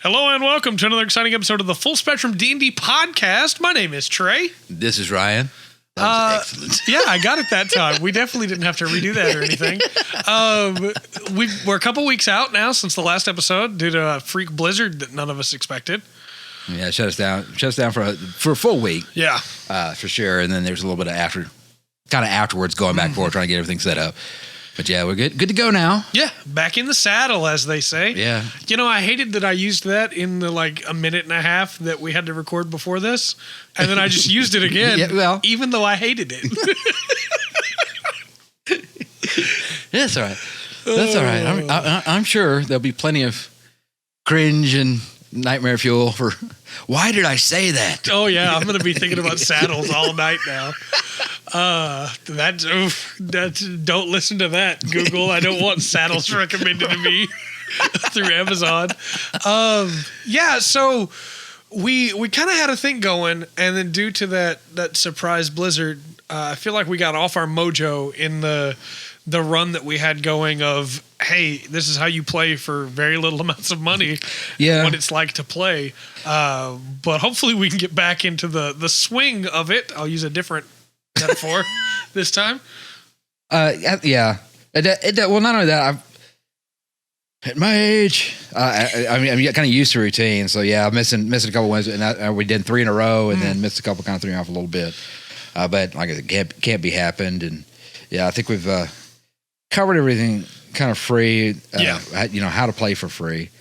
Hello and welcome to another exciting episode of the Full Spectrum D&D Podcast. My name is Trey. This is Ryan. That was excellent. Yeah, I got it that time. We definitely didn't have to redo that or anything. We're a couple weeks out now since the last episode due to a freak blizzard that none of us expected. Yeah, shut us down for a full week. Yeah. For sure. And then there's a little bit of afterwards going back and forth, trying to get everything set up. But yeah, we're good to go now. Yeah, back in the saddle, as they say. Yeah. You know, I hated that I used that in the a minute and a half that we had to record before this, and then I just used it again, even though I hated it. That's all right. That's all right. I'm sure there'll be plenty of cringe and nightmare fuel for, why did I say that? Oh, yeah, I'm going to be thinking about saddles all night now. Don't listen to that, Google. I don't want saddles recommended to me through Amazon. So we kind of had a thing going, and then due to that surprise blizzard, I feel like we got off our mojo in the run that we had going of, hey, this is how you play for very little amounts of money. Yeah. What it's like to play. But hopefully we can get back into the swing of it. I'll use a different metaphor this time. Yeah. Well, not only that, at my age, I'm kind of used to routine. So yeah, I'm missing a couple wins, and we did 3 in a row, and then missed a couple, kind of threw me off a little bit. But like I said, can't be happened, and yeah, I think we've covered everything kind of free. How to play for free,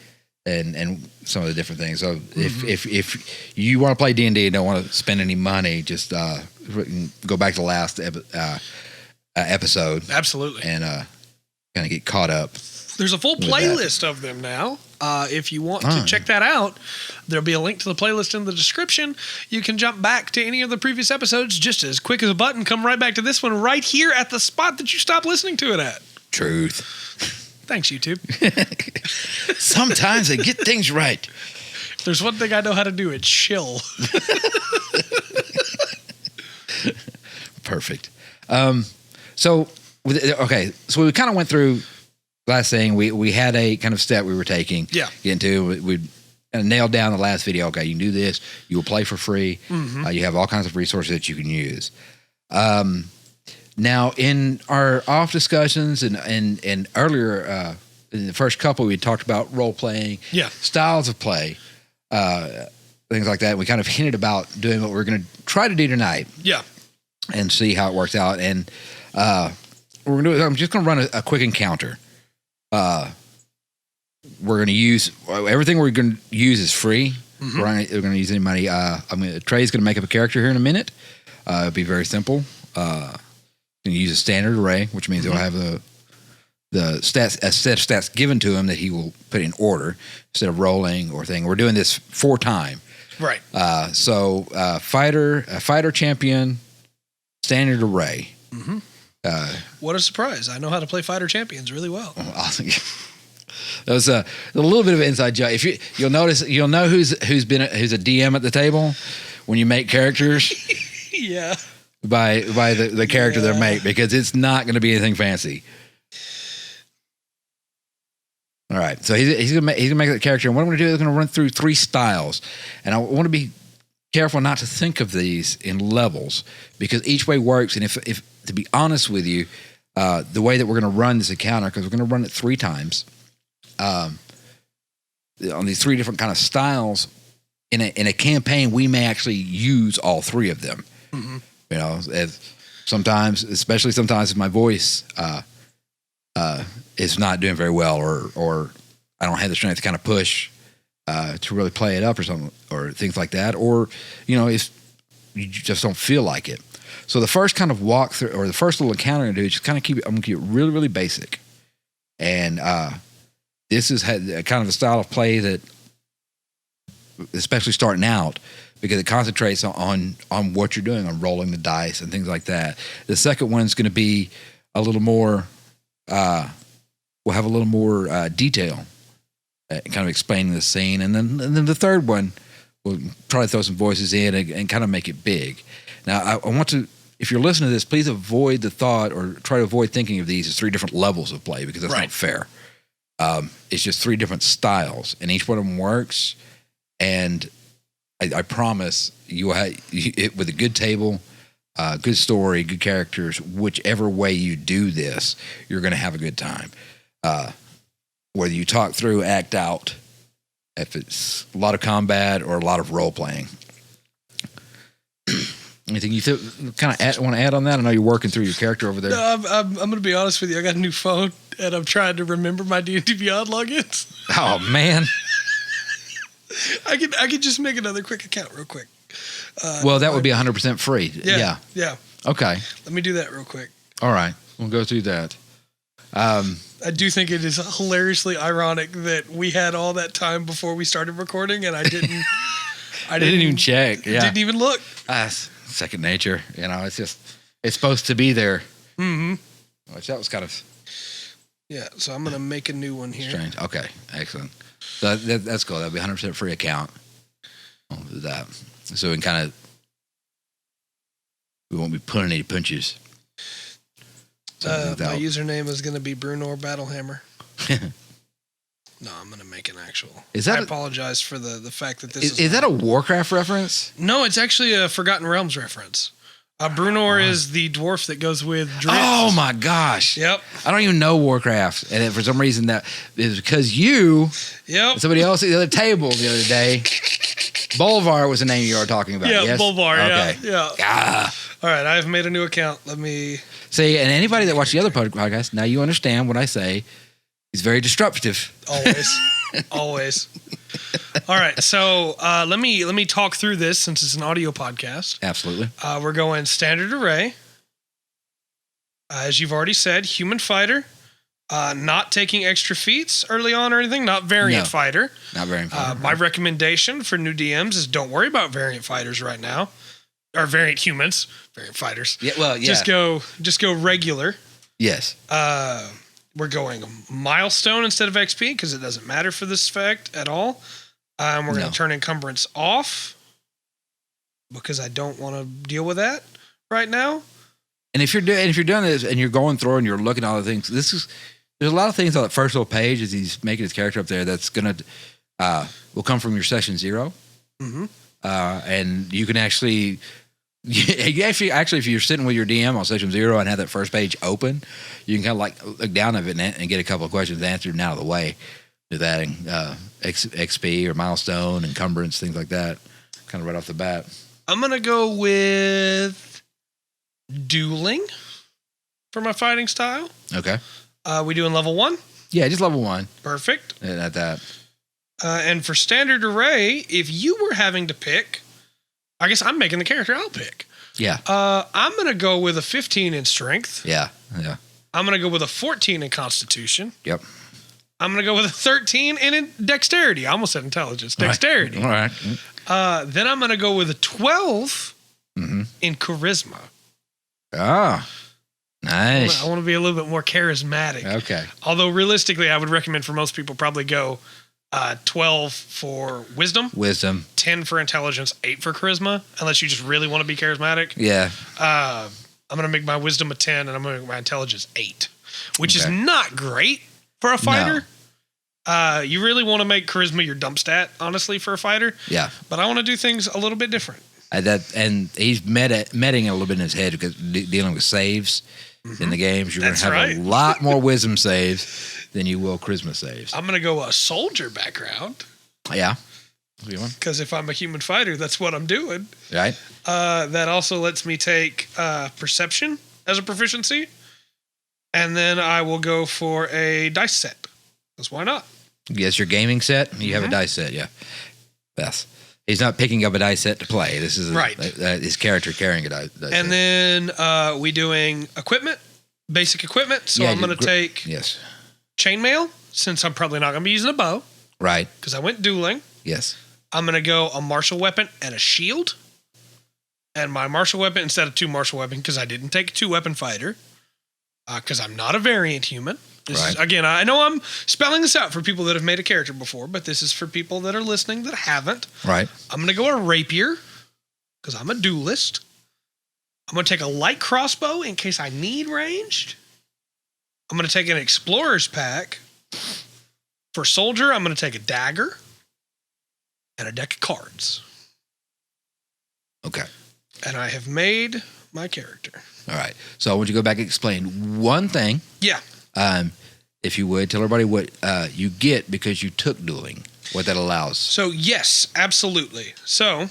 and some of the different things. So if you want to play D&D and don't want to spend any money, just go back to the last episode. Absolutely. And kind of get caught up. There's a full playlist of them now. If you want to check that out, there'll be a link to the playlist in the description. You can jump back to any of the previous episodes just as quick as a button. Come right back to this one right here at the spot that you stopped listening to it at. Truth. Thanks, YouTube. Sometimes they get things right. If there's one thing I know how to do, it's chill. Perfect. So we kind of went through last thing. We had a kind of step we were taking. Yeah. Get into. We kind of nailed down the last video. Okay, you can do this. You will play for free. You have all kinds of resources that you can use. Now, in our off discussions and earlier, in the first couple, we talked about role playing, styles of play, things like that. We kind of hinted about doing what we're going to try to do tonight. Yeah. And see how it works out. And we're going to do. I'm just going to run a quick encounter. We're going to use everything we're going to use is free. We're going to use any money. Trey's going to make up a character here in a minute. It'll be very simple. Going to use a standard array, which means he'll have the stats, a set of stats given to him that he will put in order instead of rolling or thing. We're doing this 4 times. Right. Fighter champion, standard array. What a surprise! I know how to play fighter champions really well. Awesome. That was a little bit of an inside joke. If you'll notice, you'll know who's a DM at the table when you make characters. Yeah. By the character they make, because it's not going to be anything fancy. All right, so he's gonna make that character, and what I'm going to do is I'm going to run through 3 styles, and I want to be careful not to think of these in levels, because each way works. And if to be honest with you, the way that we're going to run this encounter, because we're going to run it 3 times, on these 3 different kind of styles in a campaign, we may actually use all 3 of them. You know, especially sometimes if my voice is not doing very well, or I don't have the strength to kind of push to really play it up or something, or things like that, or if you just don't feel like it. So the first kind of walkthrough, or the first little encounter I'm going to do, is just kind of I'm going to keep it really, really basic, and this is kind of a style of play that, especially starting out, because it concentrates on what you're doing, on rolling the dice and things like that. The second one's going to be a little more, we'll have a little more detail, kind of explaining the scene. And then the third one, we'll try to throw some voices in and kind of make it big. Now, I want to, if you're listening to this, please avoid the thought, or try to avoid thinking of these as 3 different levels of play, because that's not fair. It's just 3 different styles, and each one of them works. And I promise you will have it with a good table, good story, good characters. Whichever way you do this, you're going to have a good time. Whether you talk through, act out, if it's a lot of combat or a lot of role playing. Anything you kind of want to add on that? I know you're working through your character over there. No, I'm going to be honest with you. I got a new phone, and I'm trying to remember my D&D Beyond logins. Oh man! I could just make another quick account real quick. Well, that would be 100% free. Yeah. Okay. Let me do that real quick. All right, we'll go through that. I do think it is hilariously ironic that we had all that time before we started recording, and I didn't. I didn't even check. Yeah. Didn't even look. Second nature. It's supposed to be there. Mm-hmm. Which that was kind of. Yeah, so I'm going to make a new one here. Strange. Okay, excellent. So that's cool. That'll be 100% free account. I'll do that. So we can we won't be pulling any punches. My username is going to be Brunor Battlehammer. No, I'm going to make an actual. I apologize for the fact that this is that a Warcraft reference? No, it's actually a Forgotten Realms reference. Brunor is the dwarf that goes with Dritz. Oh my gosh! Yep. I don't even know Warcraft, and for some reason that is because you. Yep. Somebody else at the other table the other day. Bolvar was the name you were talking about. Yeah, yes? Bolvar. Okay. Yeah. All right, I've made a new account. Let me see. And anybody that watched the other podcast, now you understand what I say. He's very disruptive. Always. All right, so let me talk through this since it's an audio podcast. Absolutely. We're going standard array. As you've already said, human fighter. Not taking extra feats early on or anything. Not variant fighter. Not variant fighter. My recommendation for new DMs is don't worry about variant fighters right now, or variant humans. Variant fighters. Yeah. Well, yeah. Just go regular. Yes. We're going milestone instead of XP because it doesn't matter for this effect at all. We're going to turn encumbrance off because I don't want to deal with that right now. And if you're doing this and you're going through and you're looking at all the things, there's a lot of things on that first little page as he's making his character up there that's gonna will come from your session 0. Mm-hmm. And you can actually if you're sitting with your DM on session 0 and have that first page open, you can kind of like look down of it and get a couple of questions answered and out of the way with adding XP or milestone, encumbrance, things like that, kind of right off the bat. I'm gonna go with dueling for my fighting style. Okay. We doing level 1? Yeah, just level 1. Perfect. At that. And for standard array, if you were having to pick, I guess I'm making the character I'll pick. Yeah. I'm going to go with a 15 in strength. Yeah. I'm going to go with a 14 in constitution. Yep. I'm going to go with a 13 in dexterity. I almost said intelligence. Dexterity. All right. Then I'm going to go with a 12 in charisma. Ah, nice. I want to be a little bit more charismatic. Okay. Although realistically, I would recommend for most people probably go 12 for wisdom, 10 for intelligence, 8 for charisma, unless you just really want to be charismatic. Yeah. I'm going to make my wisdom a 10 and I'm going to make my intelligence 8, which is not great for a fighter. No. You really want to make charisma your dump stat, honestly, for a fighter. Yeah. But I want to do things a little bit different. And he's meting a little bit in his head because dealing with saves in the games, you're going to have a lot more wisdom saves than you will charisma saves. I'm going to go a soldier background. Yeah. Because if I'm a human fighter, that's what I'm doing. Right. That also lets me take perception as a proficiency. And then I will go for a dice set. Because why not? Yes, your gaming set. You have a dice set, yeah. Yes. He's not picking up a dice set to play. This is his character carrying a dice set. And then we doing equipment, basic equipment. So I'm going to take chainmail, since I'm probably not going to be using a bow. Right. Because I went dueling. Yes. I'm going to go a martial weapon and a shield. And my martial weapon, instead of 2 martial weapons, because I didn't take a 2-weapon fighter, because I'm not a variant human. This is, again, I know I'm spelling this out for people that have made a character before, but this is for people that are listening that haven't. Right. I'm going to go a rapier, because I'm a duelist. I'm going to take a light crossbow in case I need ranged. I'm going to take an explorer's pack. For soldier, I'm going to take a dagger and a deck of cards. Okay. And I have made my character. All right. So I want you to go back and explain one thing. Yeah. If you would, tell everybody what you get because you took dueling, what that allows. So, yes, absolutely. So,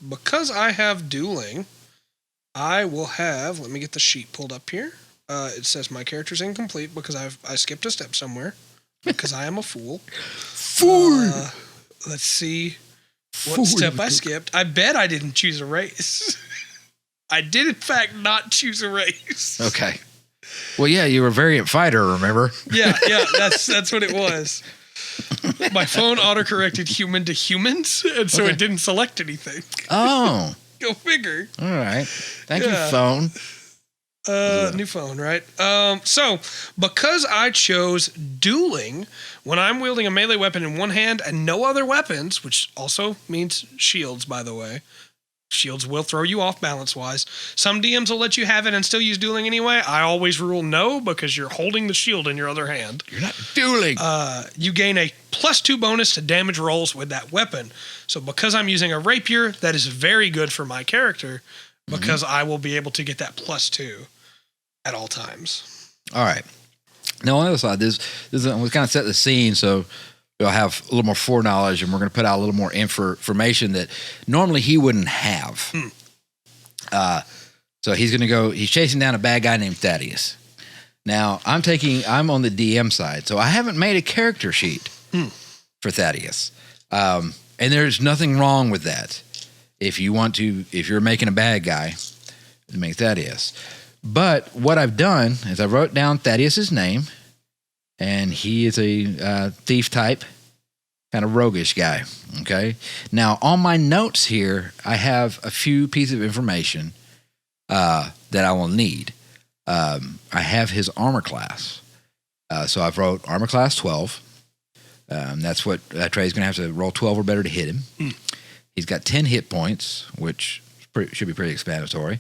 because I have dueling, I will have, let me get the sheet pulled up here. It says my character's incomplete because I skipped a step somewhere because I am a fool. Fool! Let's see what step I skipped. I bet I didn't choose a race. I did, in fact, not choose a race. Okay. Well, yeah, you were a variant fighter, remember? Yeah, that's what it was. My phone autocorrected human to humans, and so it didn't select anything. Oh. Go figure. All right. Thank you, phone. New phone, right? So, because I chose dueling, when I'm wielding a melee weapon in one hand and no other weapons, which also means shields, by the way. Shields will throw you off balance-wise. Some DMs will let you have it and still use dueling anyway. I always rule no because you're holding the shield in your other hand. You're not dueling. You gain a +2 bonus to damage rolls with that weapon. So because I'm using a rapier, that is very good for my character because I will be able to get that +2 at all times. All right. Now, on the other side, we kind of set the scene, so we'll have a little more foreknowledge, and we're going to put out a little more information that normally he wouldn't have. So he's chasing down a bad guy named Thaddeus. Now, I'm on the DM side, so I haven't made a character sheet for Thaddeus. And there's nothing wrong with that. If you're making a bad guy, make Thaddeus. But what I've done is I wrote down Thaddeus's name, and he is a thief type, kind of roguish guy. Okay. Now, on my notes here, I have a few pieces of information that I will need. I have his armor class. So I've wrote armor class 12. That's what Trey's going to have to roll 12 or better to hit him. He's got 10 hit points, which should be pretty explanatory.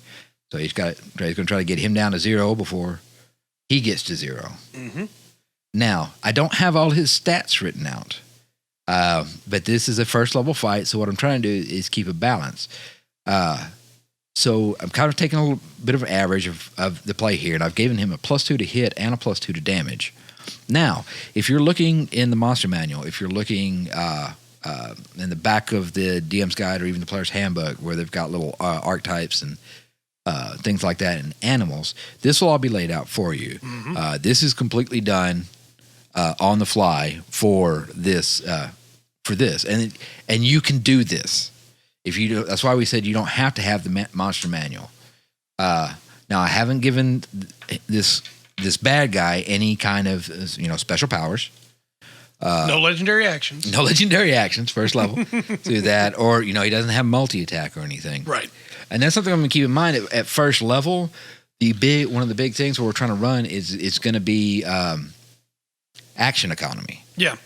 So Trey's going to try to get him down to 0 before he gets to 0. Mm-hmm. Now, I don't have all his stats written out, but this is a first level fight, so what I'm trying to do is keep a balance. So I'm kind of taking a little bit of an average of the play here, and I've given him a +2 to hit and a +2 to damage. Now, if you're looking in the monster manual, if you're looking in the back of the DM's guide or even the player's handbook where they've got little archetypes and things like that and animals, this will all be laid out for you. Mm-hmm. This is completely done on the fly for this, and you can do this if you do. That's why we said you don't have to have the monster manual. Now, I haven't given this bad guy any kind of special powers. No legendary actions. No legendary actions, first level. Do that, or he doesn't have multi-attack or anything. Right. And that's something I'm going to keep in mind at first level. One of the big things we're trying to run is it's going to be action economy. Yeah.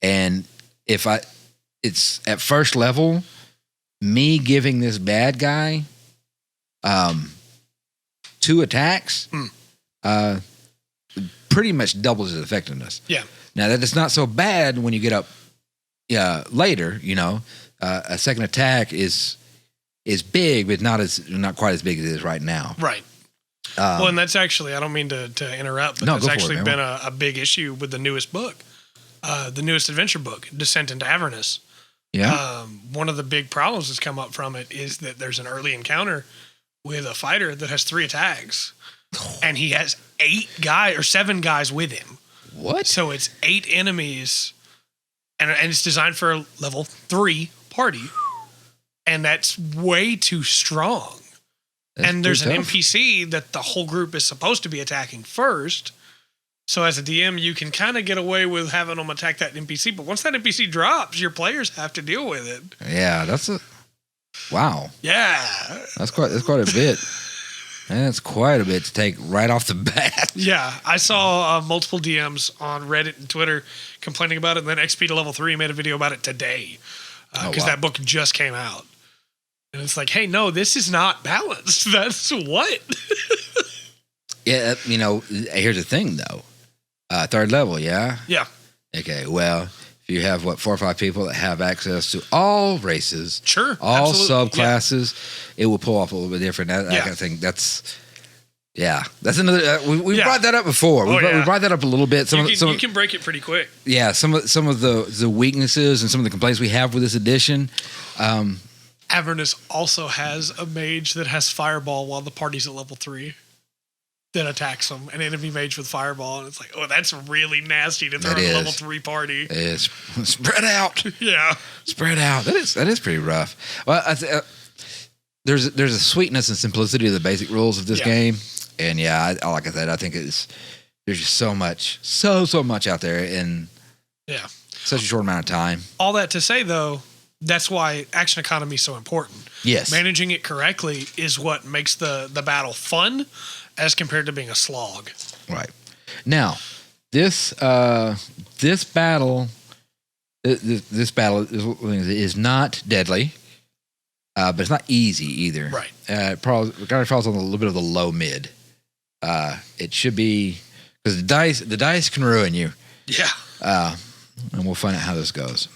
And it's at first level, me giving this bad guy 2 attacks pretty much doubles his effectiveness. Yeah. Now that is not so bad when you get up later. A second attack is big, but not quite as big as it is right now. Right. Well, and that's actually, I don't mean to interrupt, but that's actually been a big issue with the newest book, the newest adventure book, Descent into Avernus. Yeah. One of the big problems that's come up from it is that there's an early encounter with a fighter that has 3 attacks, and he has 7 guys with him. What? So it's 8 enemies, and it's designed for a level 3 party, and that's way too strong. And there's an NPC that the whole group is supposed to be attacking first. So as a DM, you can kind of get away with having them attack that NPC. But once that NPC drops, your players have to deal with it. Yeah, wow. Yeah. That's quite a bit. And it's quite a bit to take right off the bat. Yeah. I saw multiple DMs on Reddit and Twitter complaining about it. And then XP to level 3 made a video about it today. Because that book just came out. And it's like, hey, no, this is not balanced. That's what? Yeah, here's the thing, though. 3rd level, yeah? Yeah. Okay, well, if you have 4 or 5 people that have access to all races, sure, all absolutely. subclasses, it will pull off a little bit different. I kind of think that's another. We brought that up before. We brought that up a little bit. You can break it pretty quick. Yeah, some of the weaknesses and some of the complaints we have with this edition. Avernus also has a mage that has fireball while the party's at level 3. That attacks them, an enemy mage with fireball, and it's like, oh, that's really nasty to throw in a level 3 party. It's spread out. Yeah, spread out. That is pretty rough. Well, there's a sweetness and simplicity to the basic rules of this game, and like I said, I think there's just so much out there in such a short amount of time. All that to say, though, that's why action economy is so important. Yes, managing it correctly is what makes the battle fun, as compared to being a slog. Right. Now, this battle is not deadly, but it's not easy either. Right. It probably falls on a little bit of the low mid. It should be, because the dice can ruin you. Yeah. And we'll find out how this goes.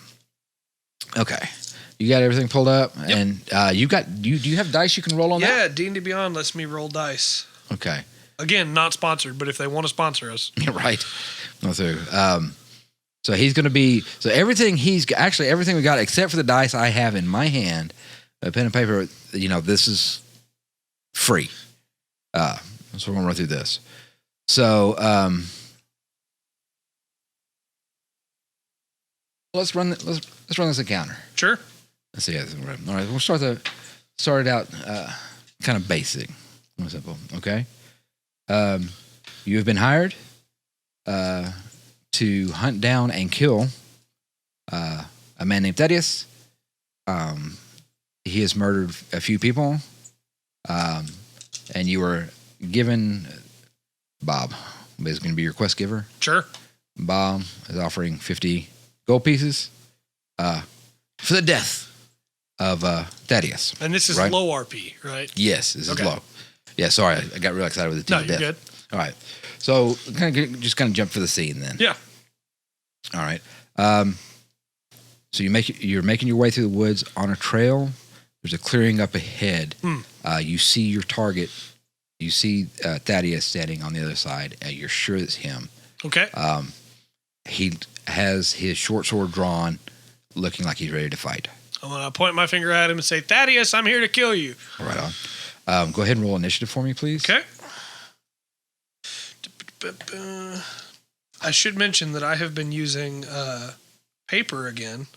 Okay. You got everything pulled up, and do you have dice you can roll on that? Yeah, D&D Beyond lets me roll dice. Okay. Again, not sponsored, but if they want to sponsor us. Right. Go through. So he's going to be, everything we got except for the dice I have in my hand, a pen and paper, this is free. So we're going to run through this. So let's run this encounter. Sure. Let's see. All right, we'll start it out kind of basic. Simple, okay? You have been hired to hunt down and kill a man named Thaddeus. He has murdered a few people, and you were given Bob. Is going to be your quest giver. Sure. Bob is offering 50 gold pieces for the death of Thaddeus. And this is low RP, right? Yes, this is low. Yeah, sorry, I got real excited with the team. No, you're good. All right, so kind of jump for the scene then. Yeah. All right. So you're making your way through the woods on a trail. There's a clearing up ahead. You see your target. You see Thaddeus standing on the other side. You're sure it's him. Okay. He has his short sword drawn, looking like he's ready to fight. I'm going to point my finger at him and say, Thaddeus, I'm here to kill you. Right on. Go ahead and roll initiative for me, please. Okay. I should mention that I have been using paper again.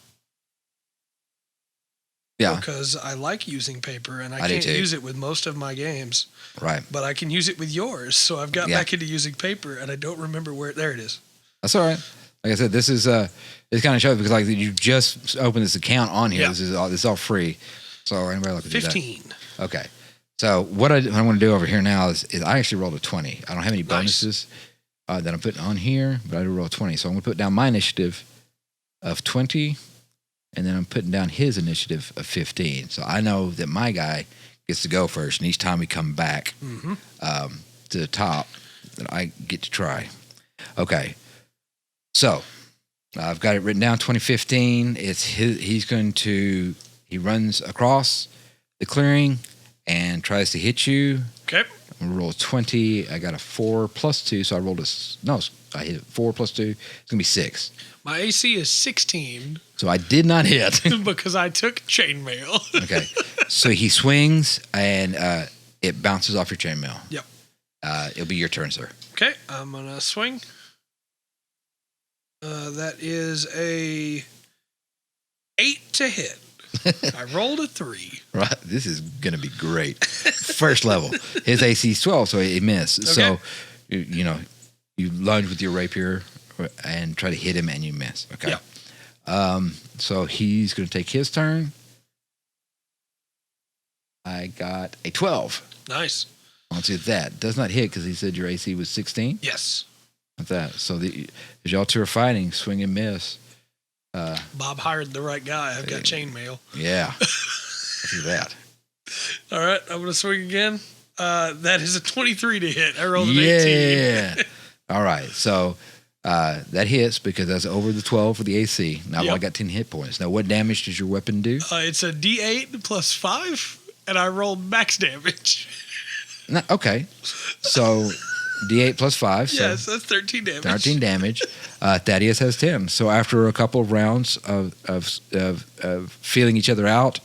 Yeah. Because I like using paper, and I can't use it with most of my games. Right. But I can use it with yours, so I've got back into using paper, and I don't remember where. There it is. That's all right. Like I said, this is this kind of shows because you just opened this account on here. Yeah. This is all free. So anybody like to do that? 15. Okay. So what I want to do over here now is I actually rolled a 20. I don't have any bonuses that I'm putting on here, but I do roll a 20. So I'm going to put down my initiative of 20, and then I'm putting down his initiative of 15. So I know that my guy gets to go first, and each time we come back to the top, that I get to try. Okay. So I've got it written down, 2015. He runs across the clearing and tries to hit you. Okay. I'm going to roll a 20. I got a 4 plus 2, so I hit it 4 plus 2. It's going to be 6. My AC is 16. So I did not hit. Because I took chainmail. Okay. So he swings, and it bounces off your chainmail. Yep. It'll be your turn, sir. Okay. I'm going to swing. That is a 8 to hit. I rolled a 3. Right. This is going to be great. First level. His AC is 12, so he missed. Okay. So, you lunge with your rapier and try to hit him, and you miss. Okay. Yeah. So he's going to take his turn. I got a 12. Nice. Let's see if that does not hit because he said your AC was 16. Yes. With that. So as y'all two are fighting, swing and miss. Bob hired the right guy. I've got chainmail. Yeah. Let's do that. All right. I'm going to swing again. That is a 23 to hit. I rolled an 18. Yeah. All right. So That hits because that's over the 12 for the AC. Now I've only got 10 hit points. Now, what damage does your weapon do? It's a D8 plus 5, and I rolled max damage. Okay. So D8 plus 5. So yes, that's 13 damage. 13 damage. Thaddeus has 10. So after a couple of rounds of feeling each other out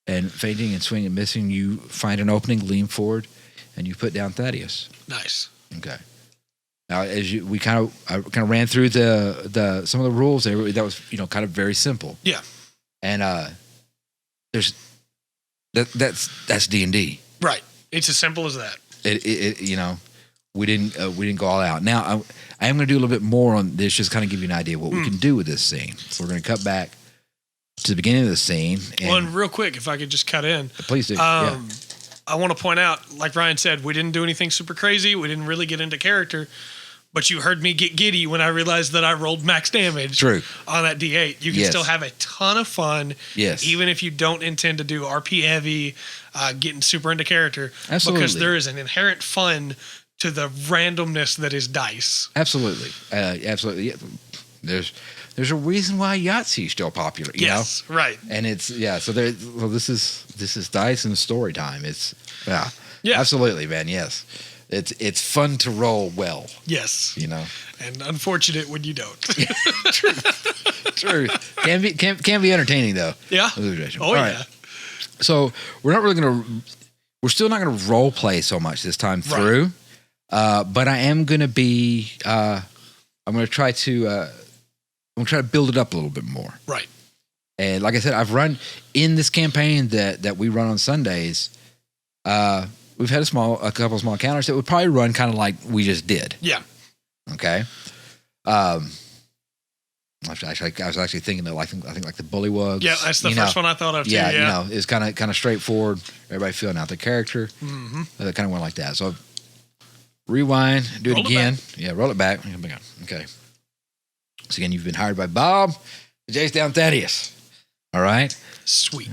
and fainting and swinging and missing, you find an opening, lean forward, and you put down Thaddeus. Nice. Okay. Now, as we kind of ran through the some of the rules, that was kind of very simple. Yeah. And that's D&D. Right. It's as simple as that. We didn't go all out. Now I am going to do a little bit more on this, just kind of give you an idea of what we can do with this scene. So we're going to cut back to the beginning of the scene. And real quick, if I could just cut in, please do. I want to point out, like Ryan said, we didn't do anything super crazy. We didn't really get into character, but you heard me get giddy when I realized that I rolled max damage. True. On that D8. You can still have a ton of fun. Yes. Even if you don't intend to do RP heavy, getting super into character. Absolutely. Because there is an inherent fun to the randomness that is dice. Absolutely. Absolutely. Yeah. There's a reason why Yahtzee is still popular. You know? Right. And it's so this is dice and story time. It's absolutely, man. Yes. It's fun to roll well. Yes. And unfortunate when you don't. True. Can be entertaining though. Yeah. All right. So we're still not gonna role play so much this time through. But I am gonna be I'm gonna try to build it up a little bit more. Right. And like I said, I've run in this campaign that we run on Sundays. We've had a couple of small encounters that would probably run kind of like we just did. Yeah. Okay. I was actually thinking that I think like the Bullywugs. Yeah, that's the first one I thought of too. Yeah, it's kind of straightforward. Everybody feeling out the character. Mm-hmm. That kind of went like that. So rewind, do it again. Roll it back. Okay. So again, you've been hired by Bob to chase down Thaddeus. All right. Sweet.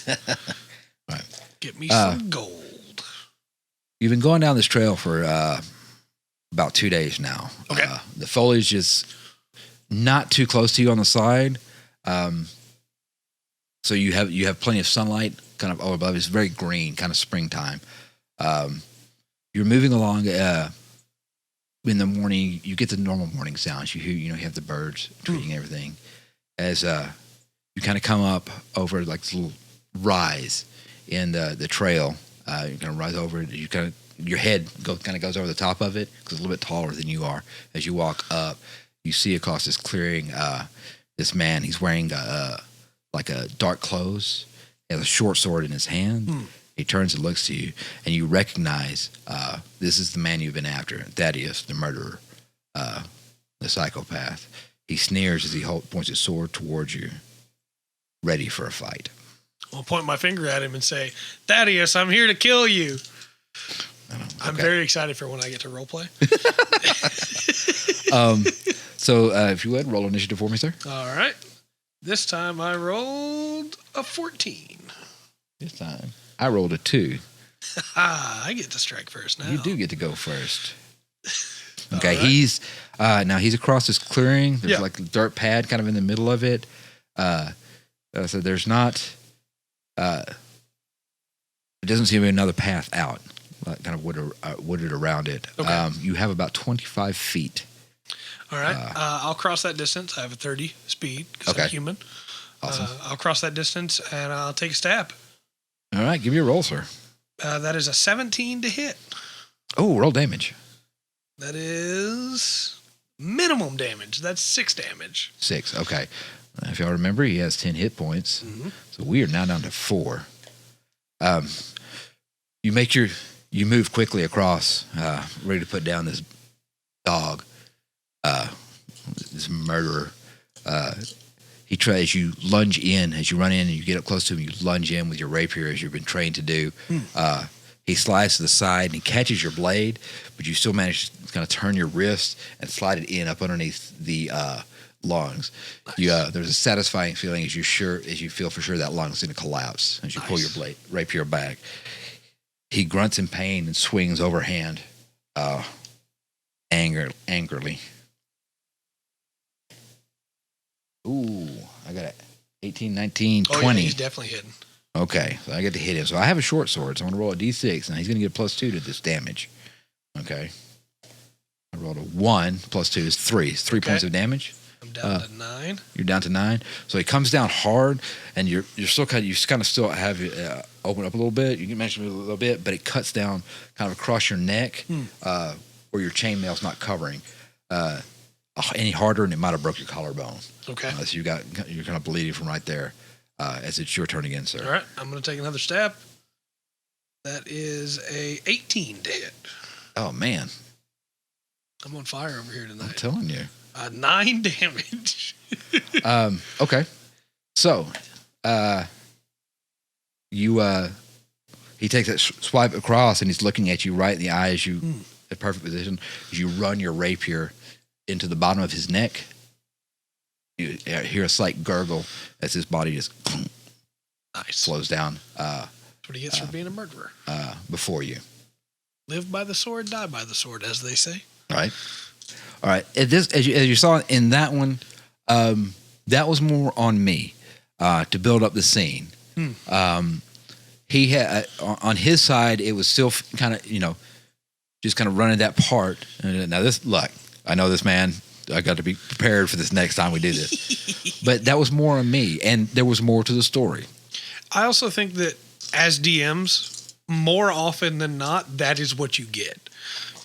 All right. Get me some gold. You've been going down this trail for about 2 days now. Okay. The foliage is not too close to you on the side, so you have plenty of sunlight kind of above. It's very green, kind of springtime. You're moving along. In the morning, you get the normal morning sounds. You hear, you have the birds tweeting and everything. As you kind of come up over like this little rise in the trail, you're going to rise over it. Your head goes over the top of it because it's a little bit taller than you are. As you walk up, you see across this clearing this man. He's wearing like a dark clothes. He has a short sword in his hand. He turns and looks to you, and you recognize this is the man you've been after, Thaddeus, the murderer, the psychopath. He sneers as he points his sword towards you, ready for a fight. I'll point my finger at him and say, Thaddeus, I'm here to kill you. I'm very excited for when I get to roleplay. So if you would, roll initiative for me, sir. All right. This time I rolled a 14. This time I rolled a 2. I get to strike first now. You do get to go first. Okay, right. He's across this clearing. There's like a dirt pad kind of in the middle of it. So there's not. It doesn't seem to be another path out, kind of wooded around it. Okay. You have about 25 feet. All right. I'll cross that distance. I have a 30 speed because I'm human. Awesome. I'll cross that distance and I'll take a stab. All right. Give me a roll, sir. That is a 17 to hit. Oh, roll damage. That is minimum damage. That's 6 damage. 6. Okay. If y'all remember, he has 10 hit points. Mm-hmm. So we are now down to 4. You move quickly across, ready to put down this dog, this murderer. He tries, you lunge in, as you run in and you get up close to him, you lunge in with your rapier as you've been trained to do. He slides to the side and he catches your blade, but you still manage to kind of turn your wrist and slide it in up underneath the lungs. Nice. There's a satisfying feeling as you feel for sure that lung's going to collapse as you pull your rapier back. He grunts in pain and swings overhand, angrily. Ooh, I got it. 18, 19, Oh, 20. Yeah, he's definitely hidden. Okay, so I get to hit him. So I have a short sword, so I'm going to roll a d6, and he's going to get a +2 to this damage. Okay. I rolled a 1, +2 is 3. It's 3 points of damage. I'm down to 9. You're down to 9. So he comes down hard, and you're still kind of still have it open up a little bit. You can mention it a little bit, but it cuts down kind of across your neck where your chainmail's not covering any harder, and it might have broke your collarbone. Okay. So you're kind of bleeding from right there as it's your turn again, sir. All right, I'm going to take another stab. That is a 18 to hit. Oh, man. I'm on fire over here tonight. I'm telling you. 9 damage. Okay. So, he takes that swipe across, and he's looking at you right in the eye as you, in perfect position, as you run your rapier into the bottom of his neck. You hear a slight gurgle as his body just slows down. That's what he gets for being a murderer. Before you. Live by the sword, die by the sword, as they say. Right. All right. As you saw in that one, that was more on me to build up the scene. He had on his side, it was still kind of just kind of running that part. Now look, I know this man. I got to be prepared for this next time we do this. But that was more on me, and there was more to the story. I also think that as DMs, more often than not, that is what you get.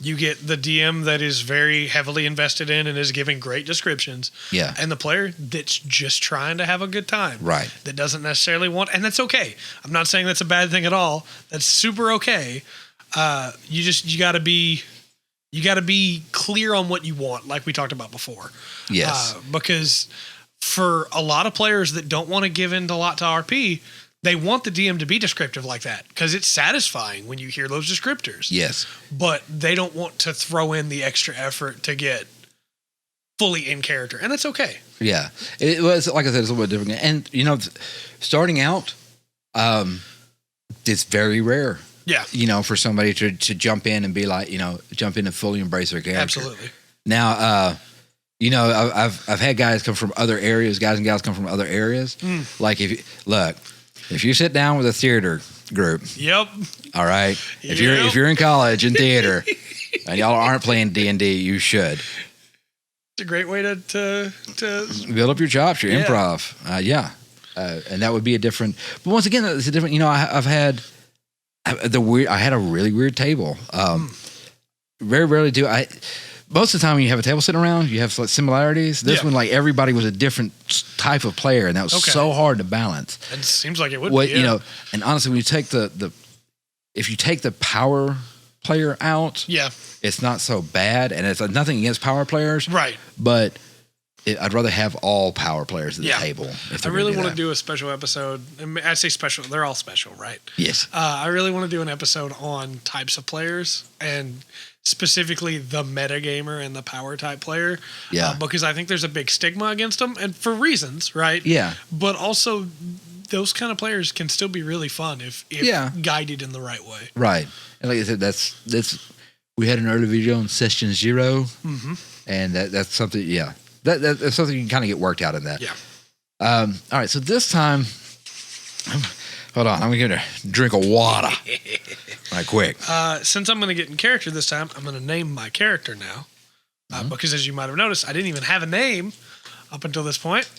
You get the DM that is very heavily invested in and is giving great descriptions. Yeah. And the player that's just trying to have a good time. Right. That doesn't necessarily want, and that's okay. I'm not saying that's a bad thing at all. That's super okay. You got to be clear on what you want, like we talked about before. Yes. Because for a lot of players that don't want to give in a lot to RP, they want the DM to be descriptive like that because it's satisfying when you hear those descriptors. Yes. But they don't want to throw in the extra effort to get fully in character, and that's okay. Yeah. It was, like I said, it's a little bit different. And, starting out, it's very rare. Yeah. For somebody to jump in and be like, jump in and fully embrace their character. Absolutely. Now, I've had guys come from other areas, guys and gals come from other areas. Like if you sit down with a theater group. Yep. All right. If you're in college in theater and y'all aren't playing D&D, you should. It's a great way to build up your chops, your improv. And that would be a different, but once again, it's a different, I had a really weird table. Very rarely do I. Most of the time when you have a table sitting around, you have similarities. This one, like everybody was a different type of player, and that was so hard to balance. It seems like it would be. And honestly, when you take if you take the power player out, it's not so bad, and it's nothing against power players, right? But I'd rather have all power players at the table. If I really want to do a special episode. I say special; they're all special, right? Yes. I really want to do an episode on types of players and specifically the metagamer and the power type player. Yeah. Because I think there's a big stigma against them, and for reasons, right? Yeah. But also, those kind of players can still be really fun if guided in the right way. Right. And like I said, that's we had an early video on Session 0, and that's something. Yeah. That's something you can kind of get worked out in that. Yeah. All right. So this time, hold on. I'm going to drink of water right quick. Since I'm going to get in character this time, I'm going to name my character now. Because as you might have noticed, I didn't even have a name up until this point.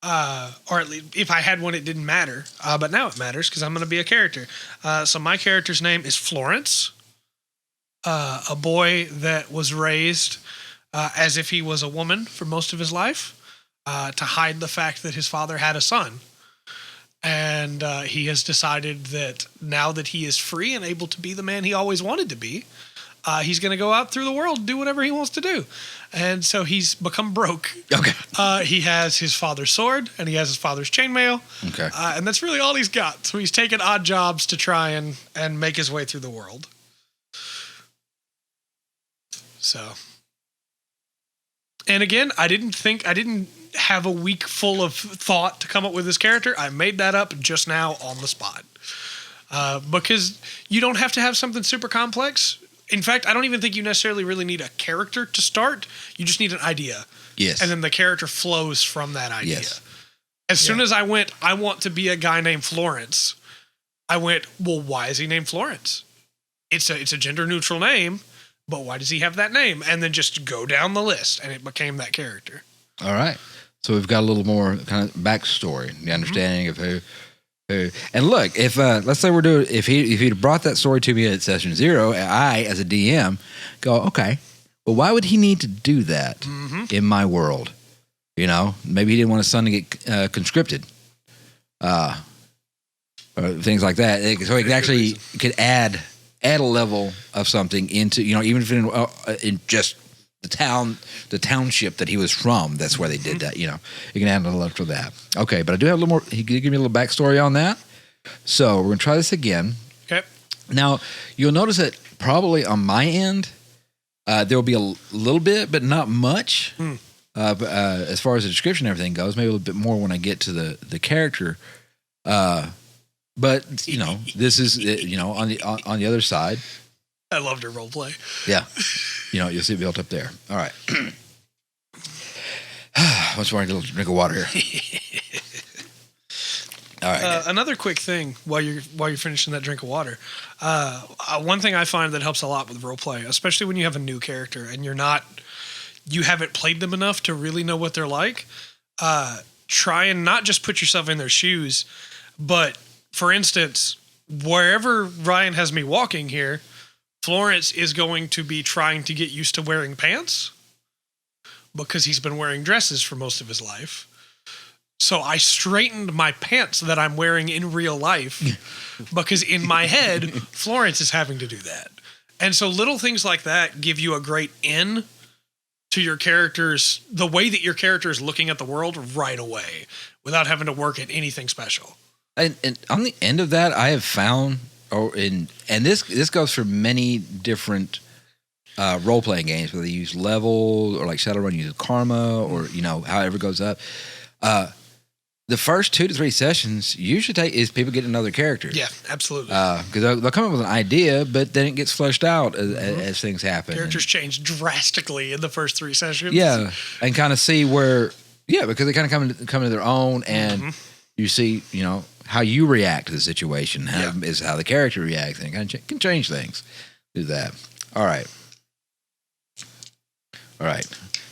Or at least if I had one, it didn't matter. But now it matters because I'm going to be a character. So my character's name is Florence, a boy that was raised as if he was a woman for most of his life, to hide the fact that his father had a son. And he has decided that now that he is free and able to be the man he always wanted to be, he's going to go out through the world and do whatever he wants to do. And so he's become broke. Okay. He has his father's sword and he has his father's chainmail. Okay. And that's really all he's got. So he's taken odd jobs to try and make his way through the world. So... And again, I didn't have a week full of thought to come up with this character. I made that up just now on the spot. Because you don't have to have something super complex. In fact, I don't even think you necessarily really need a character to start. You just need an idea. Yes. And then the character flows from that idea. Yes. As soon as I went, I want to be a guy named Florence, I went, well, why is he named Florence? It's a gender neutral name, but why does he have that name? And then just go down the list, and it became that character. All right. So we've got a little more kind of backstory, the understanding of who. And look, if let's say if he'd brought that story to me at session 0, I as a DM go, okay, well, why would he need to do that in my world? You know, maybe he didn't want his son to get conscripted, or things like that. So he could actually add a level of something into, you know, even if in just the township that he was from, that's where they did that, you know. You can add a little to that. Okay, but I do have a little more. He could give me a little backstory on that. So we're going to try this again. Okay. Now, you'll notice that probably on my end, there will be a little bit, but not much. As far as the description and everything goes, maybe a little bit more when I get to the character. But, you know, this is, you know, on the other side. I loved her role play. Yeah. You know, you'll see it built up there. All right. Once more, a little drink of water here. All right. Another quick thing while you're finishing that drink of water. One thing I find that helps a lot with role play, especially when you have a new character and you haven't played them enough to really know what they're like. Try and not just put yourself in their shoes, but for instance, wherever Ryan has me walking here, Florence is going to be trying to get used to wearing pants because he's been wearing dresses for most of his life. So I straightened my pants that I'm wearing in real life because in my head, Florence is having to do that. And so little things like that give you a great in to your characters, the way that your character is looking at the world right away without having to work at anything special. And on the end of that, I have found, and this goes for many different role-playing games, whether you use level or like Shadowrun, you use karma, or, you know, however it goes up. The first 2 to 3 sessions usually is people get another character. Yeah, absolutely. Because they'll come up with an idea, but then it gets fleshed out as things happen. Characters change drastically in the first 3 sessions. Yeah, and kind of see where, because they kind of come to their own, and you see, you know, how you react to the situation is how the character reacts, and it kind of can change things. Do that. All right.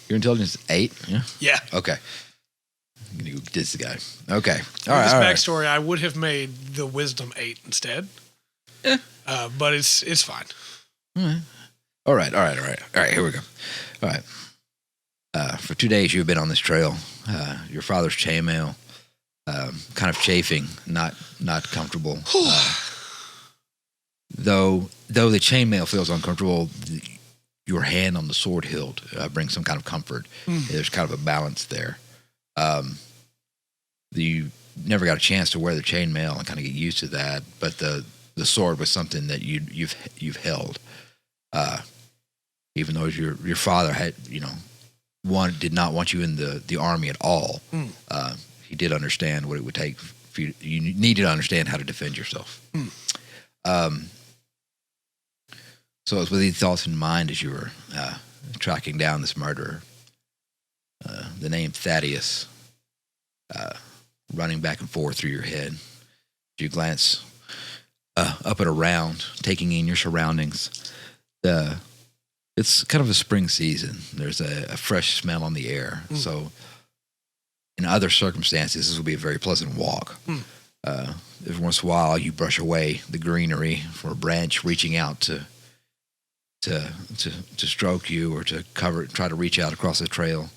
Your intelligence is 8? Yeah. Yeah. Okay. I'm going to go diss the guy. Okay. All right. This backstory, I would have made the wisdom 8 instead. Yeah. But it's fine. All right. Here we go. All right. For 2 days, you've been on this trail. Your father's chainmail, kind of chafing, not comfortable. Though the chainmail feels uncomfortable, your hand on the sword hilt brings some kind of comfort. There's kind of a balance there. You never got a chance to wear the chainmail and kind of get used to that, but the sword was something that you've held. Even though your father had, you know, did not want you in the army at all. He did understand what it would take for you. You needed to understand how to defend yourself. So it was with these thoughts in mind as you were tracking down this murderer. The name Thaddeus running back and forth through your head. You glance up and around, taking in your surroundings. It's kind of a spring season. There's a fresh smell on the air. So in other circumstances, this will be a very pleasant walk. Every once in a while, you brush away the greenery for a branch reaching out to stroke you or to try to reach out across the trail.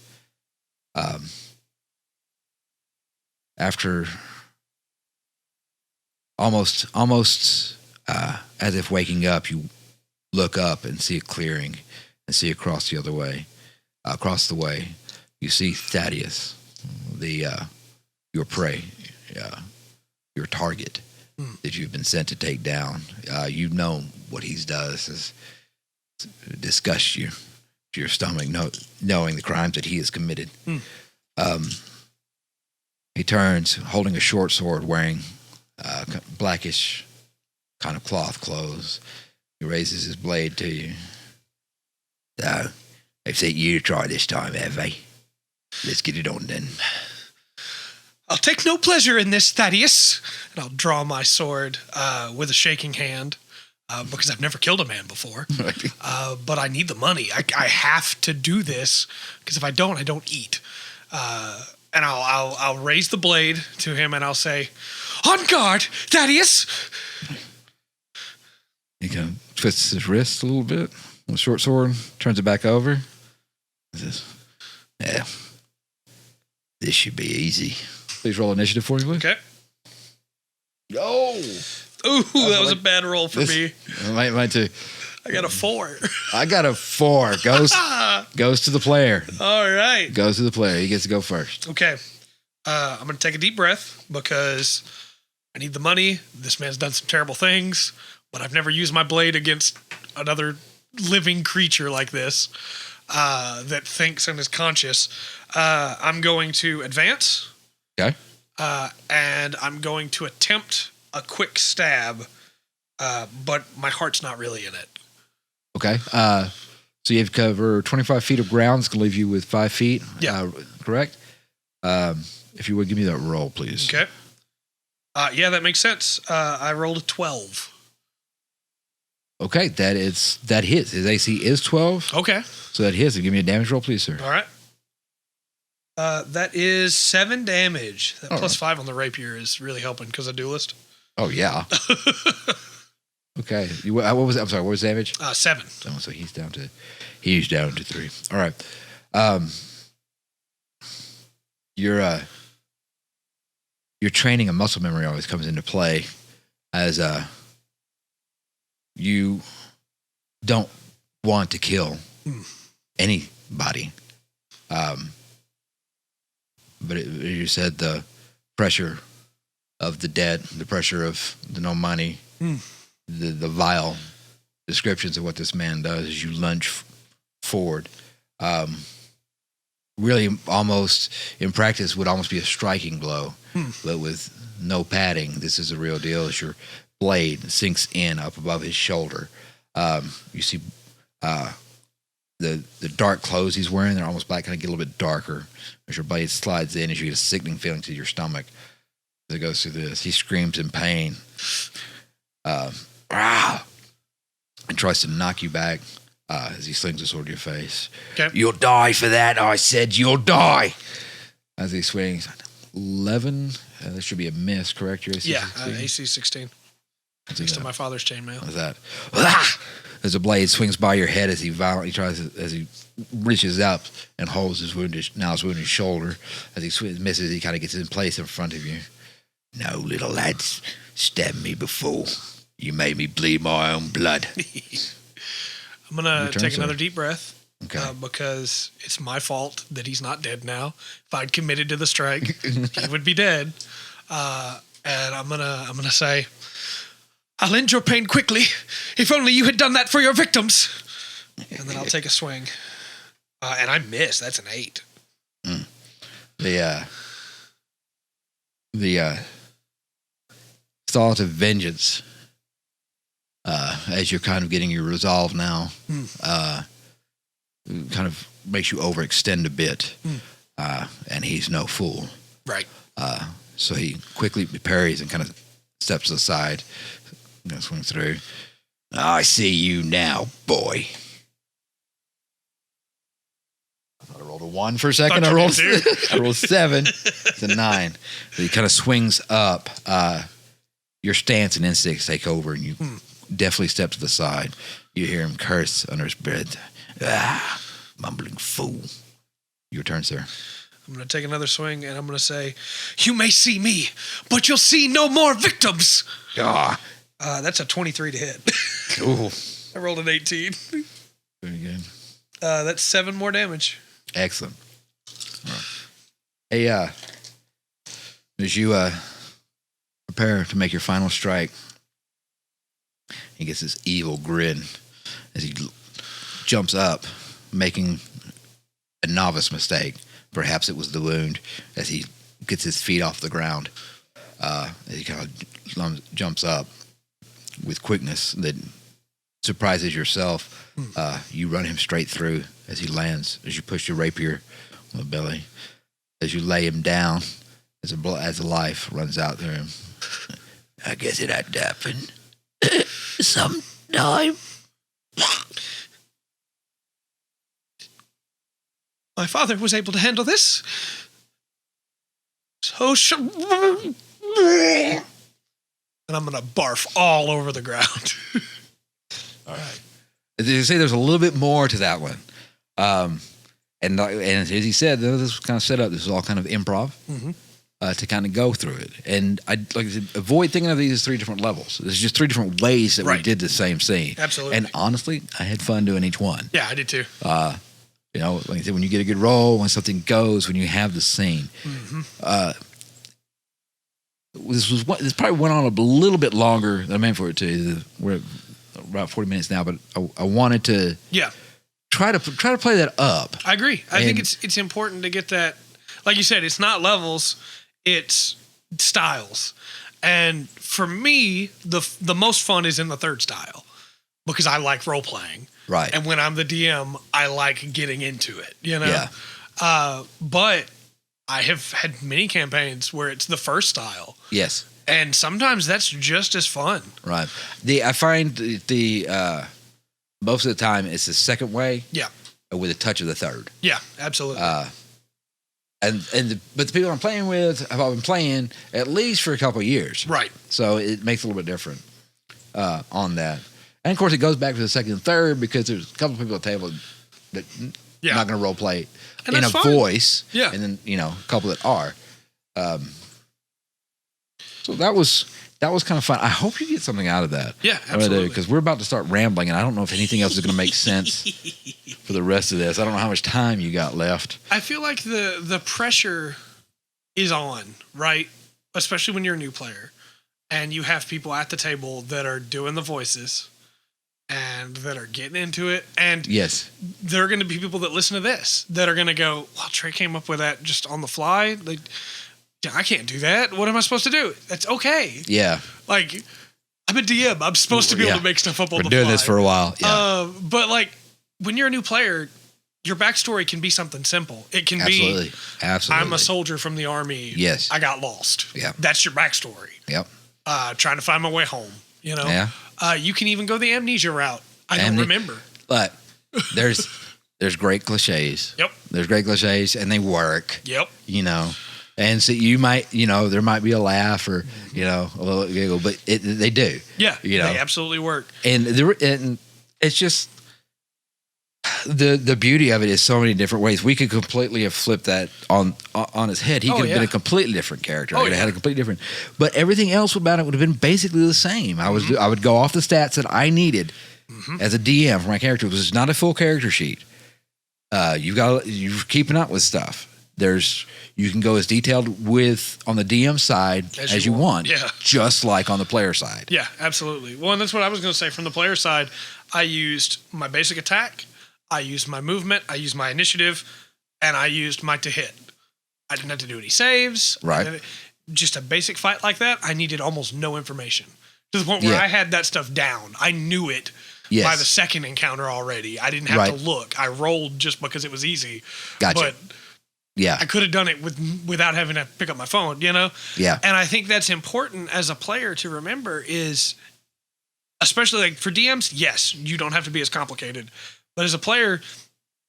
After almost as if waking up, you look up and see a clearing and see across the way, you see Thaddeus, your prey, your target that you've been sent to take down. You know what he does is disgust you to your stomach, knowing the crimes that he has committed. He turns, holding a short sword, wearing blackish kind of cloth clothes. He raises his blade to you. So, they've sent you to try this time, have they? Let's get it on then. I'll take no pleasure in this, Thaddeus. And I'll draw my sword with a shaking hand because I've never killed a man before. But I need the money. I have to do this because if I don't eat. And I'll raise the blade to him and I'll say, "On guard, Thaddeus!" He kind of twists his wrist a little bit with a short sword, turns it back over. He says, "Yeah, this should be easy." Please roll initiative for me, please. Okay. Oh! Ooh, that was a bad roll for me. Mine too. I got a 4. I got a 4. Goes to the player. All right. Goes to the player. He gets to go first. Okay. I'm going to take a deep breath because I need the money. This man's done some terrible things, but I've never used my blade against another living creature like this that thinks and is conscious. I'm going to advance. Okay. And I'm going to attempt a quick stab, but my heart's not really in it. Okay. So you have to cover 25 feet of ground. It's going to leave you with 5 feet. Yeah. Correct? If you would give me that roll, please. Okay. Yeah, that makes sense. I rolled a 12. Okay. That hits. His AC is 12. Okay. So that hits. Give me a damage roll, please, sir. All right. That is 7 damage. That plus 5 on the rapier is really helping because of duelist. Oh, yeah. Okay. What was it? I'm sorry. What was damage? 7. So he's down to 3. All right. Your training and muscle memory always comes into play as you don't want to kill anybody. But you said the pressure of the dead, the pressure of the no money, the vile descriptions of what this man does as you lunge forward. Really, almost in practice, would almost be a striking blow, but with no padding. This is a real deal. As your blade sinks in up above his shoulder, you see the dark clothes he's wearing. They're almost black, kind of get a little bit darker as your blade slides in. As you get a sickening feeling to your stomach as it goes through this, he screams in pain, and tries to knock you back. As he slings a sword to your face. Okay. You'll die for that, I said. You'll die. As he swings. 11. There should be a miss, correct? Your AC 16? AC 16. Thanks to my father's chainmail. What's that? As a blade swings by your head as he violently as he reaches up and holds his wounded shoulder. As he misses, he kind of gets in place in front of you. No, little lads. Stabbed me before. You made me bleed my own blood. I'm going to take another deep breath because it's my fault that he's not dead now. If I'd committed to the strike, he would be dead. And I'm gonna say, I'll end your pain quickly. If only you had done that for your victims. And then I'll take a swing. And I miss. That's an 8. The thought of vengeance, as you're kind of getting your resolve now, kind of makes you overextend a bit, and he's no fool. Right. So he quickly parries and kind of steps aside, swings through. I see you now, boy. I thought I rolled a 1 for a second. I rolled 7. It's a 9. So he kind of swings up. Your stance and instincts take over, and you definitely step to the side. You hear him curse under his breath. Mumbling fool. Your turn, sir. I'm going to take another swing, and I'm going to say, you may see me, but you'll see no more victims. That's a 23 to hit. Ooh. I rolled an 18. Very good. That's 7 more damage. Excellent. Right. Hey, as you prepare to make your final strike, he gets this evil grin as he jumps up, making a novice mistake. Perhaps it was the wound, as he gets his feet off the ground. As he kind of jumps up with quickness that surprises yourself. You run him straight through as he lands, as you push your rapier on the belly, as you lay him down, as the life runs out through him. I guess it had to happen sometime. My father was able to handle this. So and I'm going to barf all over the ground. All right. As you say, there's a little bit more to that one. And as he said, this was kind of set up. This is all kind of improv to kind of go through it. And I like I said, avoid thinking of these as 3 different levels. There's just 3 different ways that we did the same scene. Absolutely. And honestly, I had fun doing each one. Yeah, I did too. You know, like I said, when you get a good roll, when something goes, when you have the scene. This probably went on a little bit longer than I meant for it to. We're at about 40 minutes now, but I wanted to try to play that up. I agree. I think it's important to get that. Like you said, it's not levels, it's styles. And for me, the most fun is in the third style because I like role playing. Right. And when I'm the DM, I like getting into it, you know? Yeah. But I have had many campaigns where it's the first style. Yes. And sometimes that's just as fun. Right. I find the most of the time it's the second way. Yeah. With a touch of the third. Yeah, absolutely. But the people I'm playing with have all been playing at least for a couple of years. Right. So it makes it a little bit different on that. And of course, it goes back to the second and third because there's a couple of people at the table that are not going to role play in a voice. Yeah. And then, a couple that are. So that was kind of fun. I hope you get something out of that. Yeah, absolutely. Because we're about to start rambling, and I don't know if anything else is going to make sense for the rest of this. I don't know how much time you got left. I feel like the pressure is on, right? Especially when you're a new player, and you have people at the table that are doing the voices and that are getting into it. And yes, there are going to be people that listen to this that are going to go, well, Trey came up with that just on the fly. Like, I can't do that. What am I supposed to do? That's okay. Yeah. Like, I'm a DM. I'm supposed to be able to make stuff up on the fly. We're doing this for a while. Yeah. But like, when you're a new player, your backstory can be something simple. It can be, I'm a soldier from the army. Yes. I got lost. Yeah. That's your backstory. Yep. Trying to find my way home. Yeah. You can even go the amnesia route. I don't remember. But there's great cliches. Yep. There's great cliches, and they work. Yep. And so you might, there might be a laugh or, a little giggle, but they do. Yeah. They absolutely work. And it's just the beauty of it is so many different ways. We could completely have flipped that on his head. He could have been a completely different character. I could have had a completely different, but everything else about it would have been basically the same. I would go off the stats that I needed as a DM for my character. It was not a full character sheet. You're keeping up with stuff. You can go as detailed on the DM side as you want. Yeah. Just like on the player side. Yeah, absolutely. Well, and that's what I was going to say. From the player side, I used my basic attack, I used my movement, I used my initiative, and I used my to hit. I didn't have to do any saves. Right. Just a basic fight like that, I needed almost no information. To the point where I had that stuff down. I knew it by the second encounter already. I didn't have to look. I rolled just because it was easy. Gotcha. But I could have done it without having to pick up my phone, Yeah. And I think that's important as a player to remember is, especially like for DMs, yes, you don't have to be as complicated. But as a player,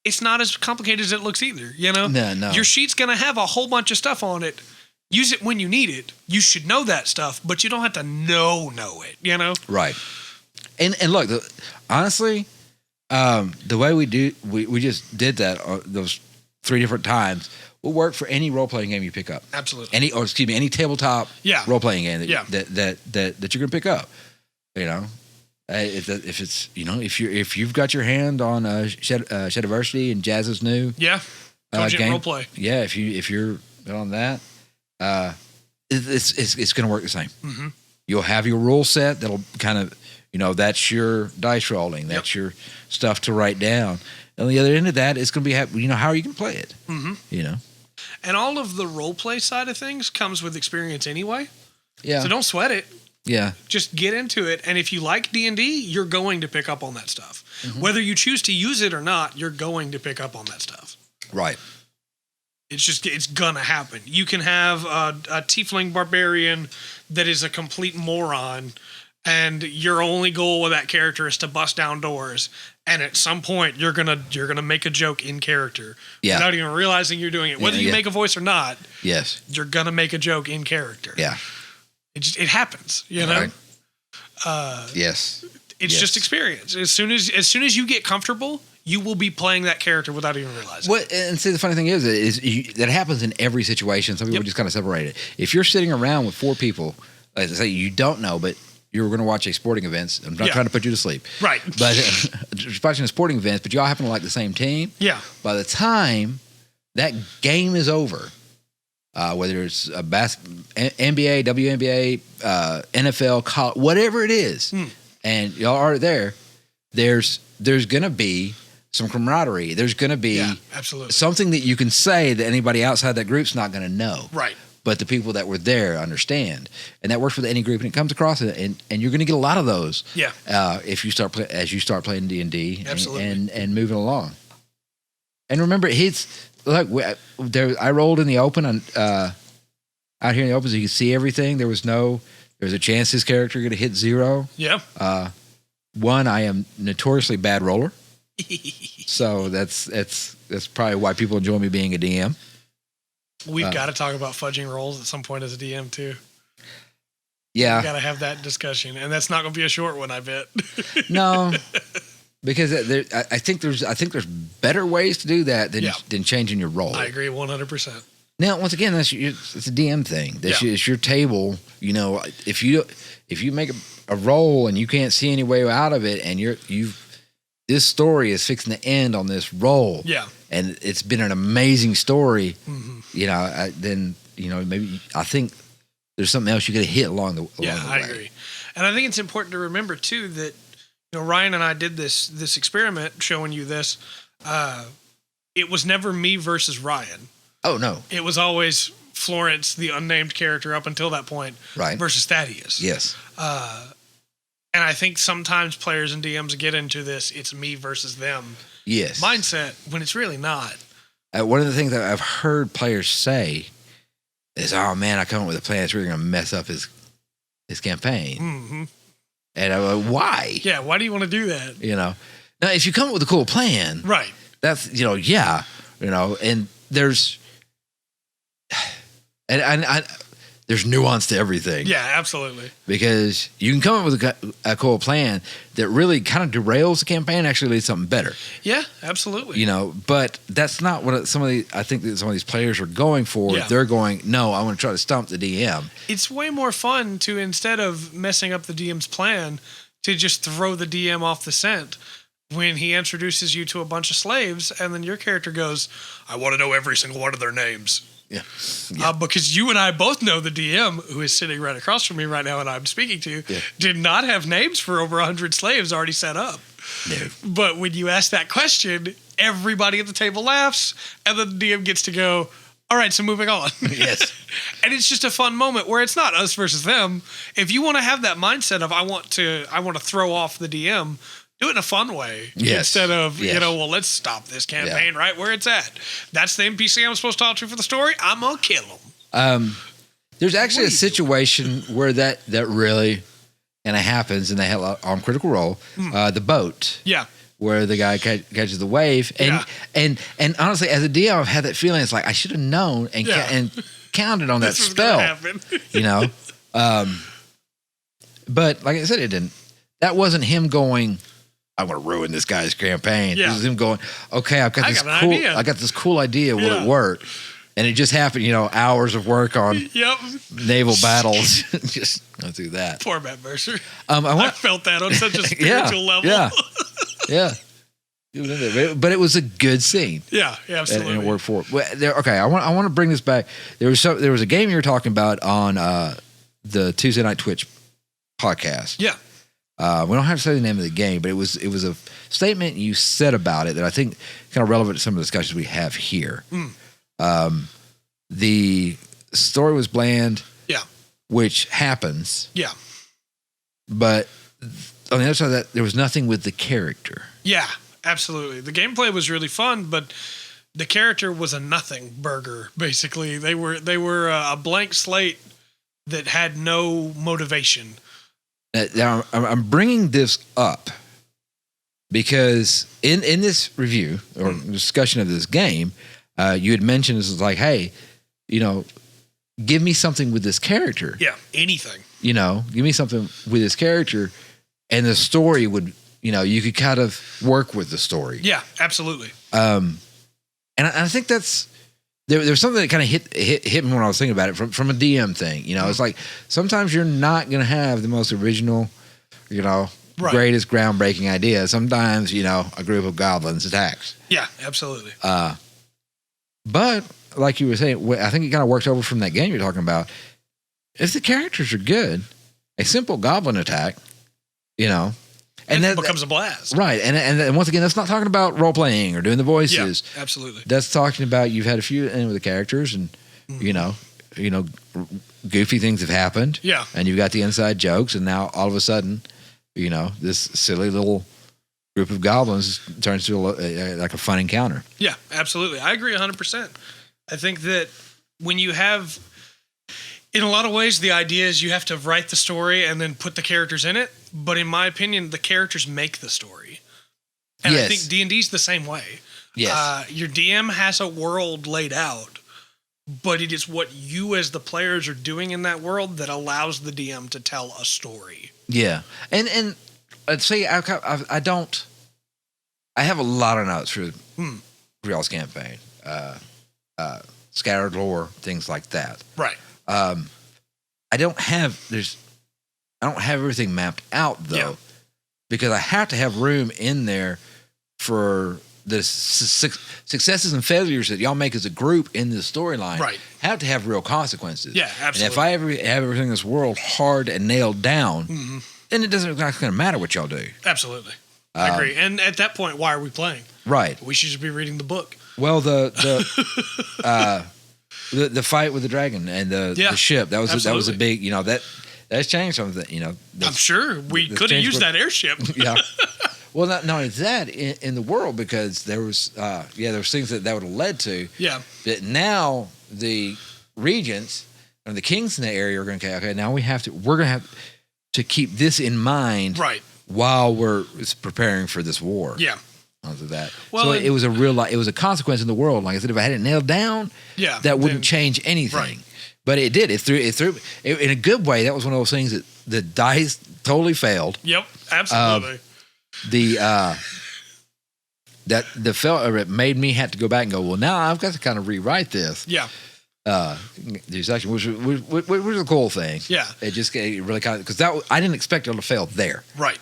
it's not as complicated as it looks either, No. Your sheet's going to have a whole bunch of stuff on it. Use it when you need it. You should know that stuff, but you don't have to know it, Right. And look, honestly, the way we just did that, those 3 different times, will work for any role-playing game you pick up. Absolutely. Any tabletop role-playing game that you're going to pick up. If it's if you've got your hand on Shadiversity and Jazz's new game roleplay. Yeah, if you're on that, it's going to work the same. Mm-hmm. You'll have your rule set that'll kind of that's your dice rolling, that's your stuff to write down. On the other end of that, it's going to be how are you going to play it? Mm-hmm. And all of the role play side of things comes with experience anyway. Yeah. So don't sweat it. Yeah. Just get into it. And if you like D&D, you're going to pick up on that stuff. Mm-hmm. Whether you choose to use it or not, you're going to pick up on that stuff. Right. It's gonna happen. You can have a tiefling barbarian that is a complete moron, and your only goal with that character is to bust down doors. And at some point, you're gonna make a joke in character without even realizing you're doing it. Whether you make a voice or not, yes, you're gonna make a joke in character. Yeah, it happens. You know. Right. Yes. It's just experience. As soon as you get comfortable, you will be playing that character without even realizing. And see, the funny thing is that happens in every situation. Some people just kind of separate it. If you're sitting around with 4 people, as I say, you don't know, but you're going to watch a sporting event. I'm not trying to put you to sleep. Right. But watching a sporting event, but you all happen to like the same team. Yeah. By the time that game is over, whether it's a NBA, WNBA, NFL, college, whatever it is, and y'all are there, there's going to be some camaraderie. There's going to be absolutely something that you can say that anybody outside that group's not going to know. Right. But the people that were there understand. And that works with any group, and it comes across, and you're going to get a lot as you start playing D&D and moving along. And remember, I rolled in the open out here in the open, so you could see everything. There was a chance his character going to hit 0. Yeah. One, I am notoriously bad roller, so that's probably why people enjoy me being a DM. We've got to talk about fudging rolls at some point as a DM too. Yeah, we got to have that discussion, and that's not going to be a short one, I bet. No, because I think there's better ways to do that than changing your roll. I agree 100%. Now, once again, it's a DM thing. It's your table. You know, if you make a roll and you can't see any way out of it, and this story is fixing to end on this roll. Yeah. And it's been an amazing story. Mm-hmm. You know, then maybe I think there's something else you got to hit along the way. I agree. And I think it's important to remember too that Ryan and I did this experiment showing you this. It was never me versus Ryan. Oh no! It was always Florence, the unnamed character, up until that point, right? Versus Thaddeus. Yes. And I think sometimes players and DMs get into this "it's me versus them" mindset when it's really not. One of the things that I've heard players say is, "Oh man, I come up with a plan that's really going to mess up his campaign." Mm-hmm. And I'm like, "Why? Yeah, why do you want to do that?" Now if you come up with a cool plan, right? That's and there's. And there's nuance to everything. Yeah, absolutely. Because you can come up with a cool plan that really kind of derails the campaign, actually leads to something better. Yeah, absolutely. But that's not what I think that some of these players are going for. Yeah. They're going, no, I want to try to stump the DM. It's way more fun to, instead of messing up the DM's plan, to just throw the DM off the scent when he introduces you to a bunch of slaves, and then your character goes, I want to know every single one of their names. Yeah. Because you and I both know the DM, who is sitting right across from me right now and I'm speaking to, did not have names for over 100 slaves already set up. No. But when you ask that question, everybody at the table laughs, and then the DM gets to go, all right, so moving on. Yes. And it's just a fun moment where it's not us versus them. If you want to have that mindset of I want to throw off the DM, do it in a fun way instead of, let's stop this campaign right where it's at. That's the NPC I'm supposed to talk to for the story. I'm going to kill him. There's actually a situation where that really kind of happens, and they have on Critical Role, the boat. Yeah. Where the guy catches the wave. And honestly, as a DM, I've had that feeling. It's like, I should have known and counted on that spell. But like I said, it didn't. That wasn't him going, I'm going to ruin this guy's campaign. Yeah. This is him going, okay, I got this cool idea. Will it work? And it just happened, hours of work on naval battles. Just go through that. Poor Matt Mercer. I felt that on such a spiritual level. Yeah. But it was a good scene. Yeah, absolutely. And it worked for it. Okay, I want to bring this back. There was a game you were talking about on the Tuesday Night Twitch podcast. Yeah. We don't have to say the name of the game, but it was a statement you said about it that I think kind of relevant to some of the discussions we have here. The story was bland. Yeah. Which happens. Yeah. But on the other side of that, there was nothing with the character. Yeah, absolutely. The gameplay was really fun, but the character was a nothing burger. Basically, they were a blank slate that had no motivation. Now, I'm bringing this up because in this review or discussion of this game, you had mentioned this is like, hey, give me something with this character. Yeah, anything. Give me something with this character, and the story would, you could kind of work with the story. Yeah, absolutely. And I think that's there's something that kind of hit me when I was thinking about it from a DM thing. It's like sometimes you're not going to have the most original, greatest groundbreaking idea. Sometimes a group of goblins attacks. Yeah, absolutely. But like you were saying, I think it kind of works over from that game you're talking about. If the characters are good, a simple goblin attack, and that becomes a blast. Right. And once again, that's not talking about role playing or doing the voices. Yeah, absolutely. That's talking about you've had a few in with the characters and, goofy things have happened. Yeah. And you've got the inside jokes. And now all of a sudden, this silly little group of goblins turns to like a fun encounter. Yeah, absolutely. I agree 100%. I think that when you have, in a lot of ways, the idea is you have to write the story and then put the characters in it. But in my opinion, the characters make the story. And I think D&D's the same way. Yes. Your DM has a world laid out, but it is what you as the players are doing in that world that allows the DM to tell a story. Yeah. And let's say I have a lot of notes for Real's campaign. Scattered lore, things like that. Right. I don't have everything mapped out though, because I have to have room in there for the successes and failures that y'all make as a group in the storyline. Right. Have to have real consequences. Yeah, absolutely. And if I ever have everything in this world hard and nailed down, then it's not going to matter what y'all do. Absolutely. I agree. And at that point, why are we playing? Right. We should just be reading the book. Well, the fight with the dragon and the ship, that was a big, that's changed something, I'm sure we could have used that airship. Yeah. Well, not only that in the world, because there was things that would have led to. Yeah. But now the regents and the kings in the area are going to okay, now we're going to have to keep this in mind. Right. While we're preparing for this war. Yeah. Because of that. Well, so it was a consequence in the world. Like I said, if I had it nailed down, that wouldn't change anything. Right. But it did. It threw in a good way. That was one of those things that the dice totally failed. Yep, absolutely. It made me have to go back and go, well, now I've got to kind of rewrite this. Yeah. Which was a cool thing. Yeah. It really kind of, because I didn't expect it to fail there. Right.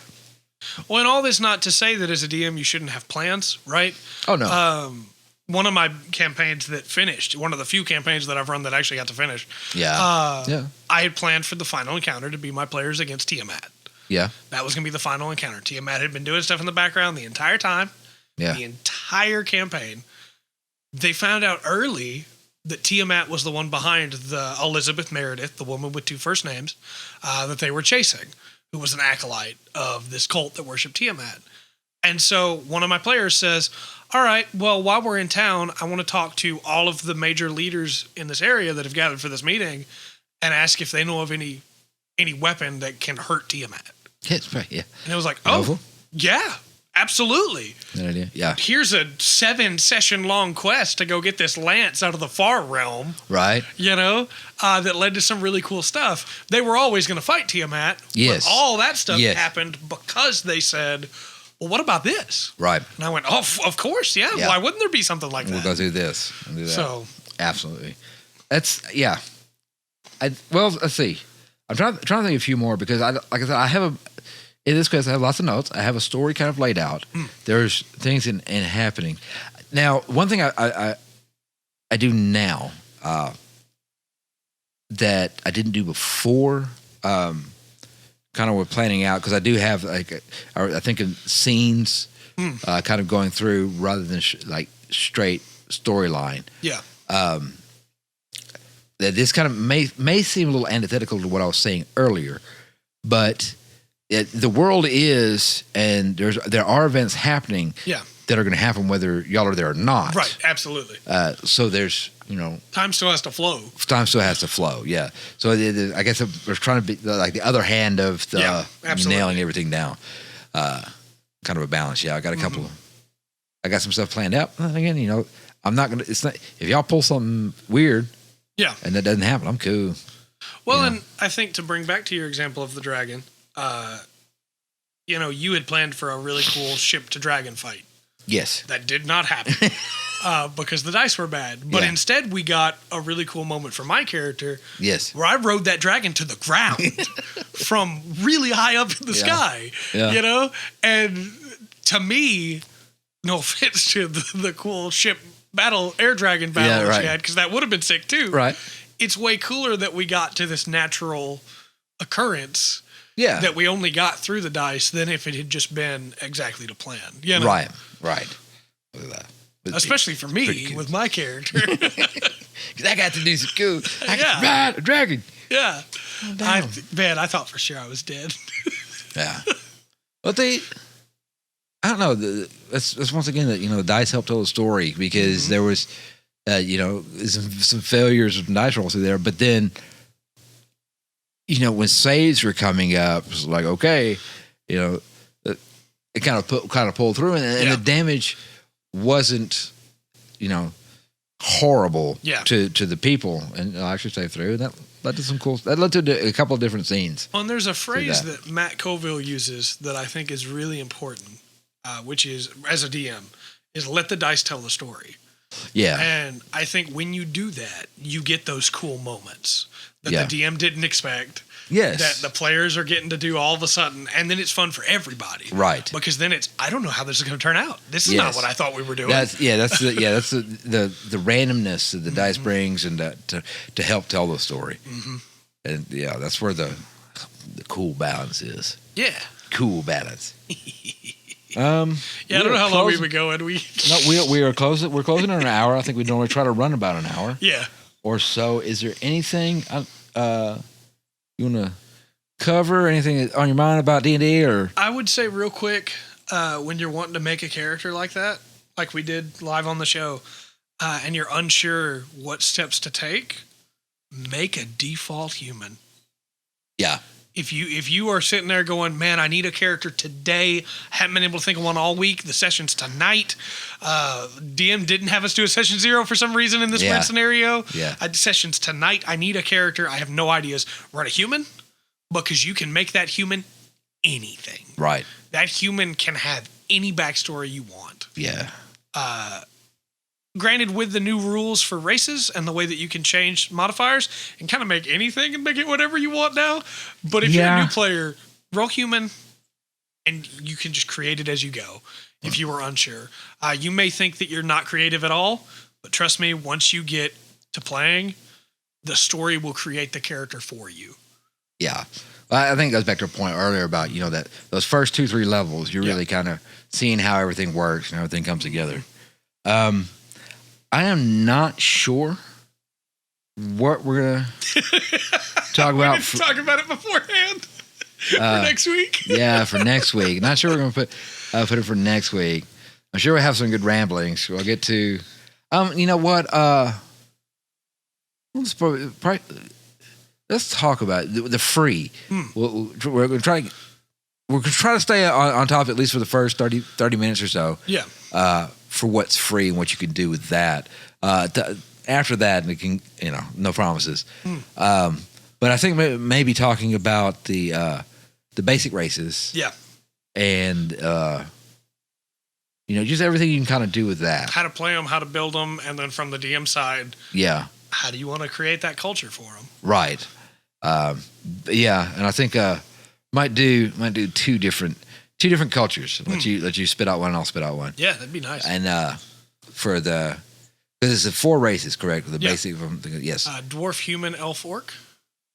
Well, and all this not to say that as a DM you shouldn't have plans, right? Oh, no. One of my campaigns that finished, one of the few campaigns that I've run that actually got to finish. Yeah. I had planned for the final encounter to be my players against Tiamat. Yeah. That was going to be the final encounter. Tiamat had been doing stuff in the background the entire time. Yeah. The entire campaign. They found out early that Tiamat was the one behind the Elizabeth Meredith, the woman with two first names, that they were chasing, who was an acolyte of this cult that worshipped Tiamat. And so one of my players says, all right, well, while we're in town, I want to talk to all of the major leaders in this area that have gathered for this meeting and ask if they know of any weapon that can hurt Tiamat. That's right, yeah. And it was like, yeah, absolutely. Good idea, yeah. Here's a 7-session-long quest to go get this lance out of the far realm. Right. That led to some really cool stuff. They were always going to fight Tiamat. Yes. But all that stuff happened because they said, well, what about this? Right. And I went, of course, yeah. Why wouldn't there be something like that? We'll go do this. And do that. So. Absolutely. That's, yeah. Well, let's see. I'm trying to think of a few more because, like I said, in this case, I have lots of notes. I have a story kind of laid out. There's things in happening. Now, one thing I do now that I didn't do before, kind of with planning out, because I do have I think of scenes kind of going through rather than straight storyline. Yeah. That this kind of may seem a little antithetical to what I was saying earlier, but the world is, and there are events happening. Yeah. That are going to happen whether y'all are there or not. Right. Absolutely. So there's, time still has to flow. Time still has to flow. Yeah. So I guess we're trying to be like the other hand of the nailing everything down. Kind of a balance. Yeah. I got a couple. I got some stuff planned out. Again, I'm not going to. It's not if y'all pull something weird. Yeah. And that doesn't happen. I'm cool. Well, and I think to bring back to your example of the dragon, you had planned for a really cool ship to dragon fight. Yes. That did not happen because the dice were bad. But instead, we got a really cool moment for my character. Yes. Where I rode that dragon to the ground from really high up in the sky. Yeah. And to me, no offense to the cool ship air dragon battle that she had, because that would have been sick too. Right. It's way cooler that we got to this natural occurrence. Yeah. That we only got through the dice than if it had just been exactly to plan. Right. Look at that. Especially for me with my character. Because I got to do some cool. I got to ride a dragon. Yeah. I thought for sure I was dead. Yeah. But I don't know. That's once again that the dice help tell the story, because there was some failures with dice rolls through there, but then. When saves were coming up, it was like, okay, it kind of pulled through, and the damage wasn't, horrible to the people, and I actually saved through. And that led to some cool. That led to a couple of different scenes. Well, and there's a phrase that Matt Colville uses that I think is really important, which is, as a DM, is let the dice tell the story. Yeah. And I think when you do that, you get those cool moments that the DM didn't expect. Yes. That the players are getting to do all of a sudden, and then it's fun for everybody. Right. Because then I don't know how this is going to turn out. This is not what I thought we were doing. That's the randomness that the dice brings, and to help tell the story. Mm-hmm. And that's where the cool balance is. Yeah. Cool balance. I don't know how long we would go, and we are closing. We're closing in an hour. I think we normally try to run about an hour. Yeah. Or so. Is there anything you want to cover? Anything on your mind about D&D? Or I would say real quick, when you're wanting to make a character like that, like we did live on the show, and you're unsure what steps to take, make a default human. Yeah. If you are sitting there going, man, I need a character today, haven't been able to think of one all week, the session's tonight, DM didn't have us do a session 0 for some reason in this sprint scenario. Yeah. Session's tonight, I need a character, I have no ideas. Run a human, because you can make that human anything. Right. That human can have any backstory you want. Yeah. Granted, with the new rules for races and the way that you can change modifiers and kind of make anything and make it whatever you want now. But if you're a new player, roll human and you can just create it as you go if you were unsure. You may think that you're not creative at all, but trust me, once you get to playing, the story will create the character for you. Yeah. Well, I think it goes back to a point earlier about, that those first 2-3 levels, you're really kind of seeing how everything works and everything comes together. I am not sure what we're going to talk about. We didn't talk about it beforehand for next week. Yeah, for next week. Not sure we're going to put it for next week. I'm sure we'll have some good ramblings. We'll get to, you know what? Let's talk about the free. We're going to try to stay on top at least for the first 30 minutes or so. Yeah. For what's free and what you can do with that. After that, we can, no promises. But I think maybe talking about the basic races. Yeah. And, just everything you can kind of do with that. How to play them, how to build them, and then from the DM side. Yeah. How do you want to create that culture for them? Right. And I think might do two different cultures. Let you spit out one, and I'll spit out one. Yeah, that'd be nice. And because it's 4 races, correct? The basic of them, yes. Dwarf, human, elf, orc.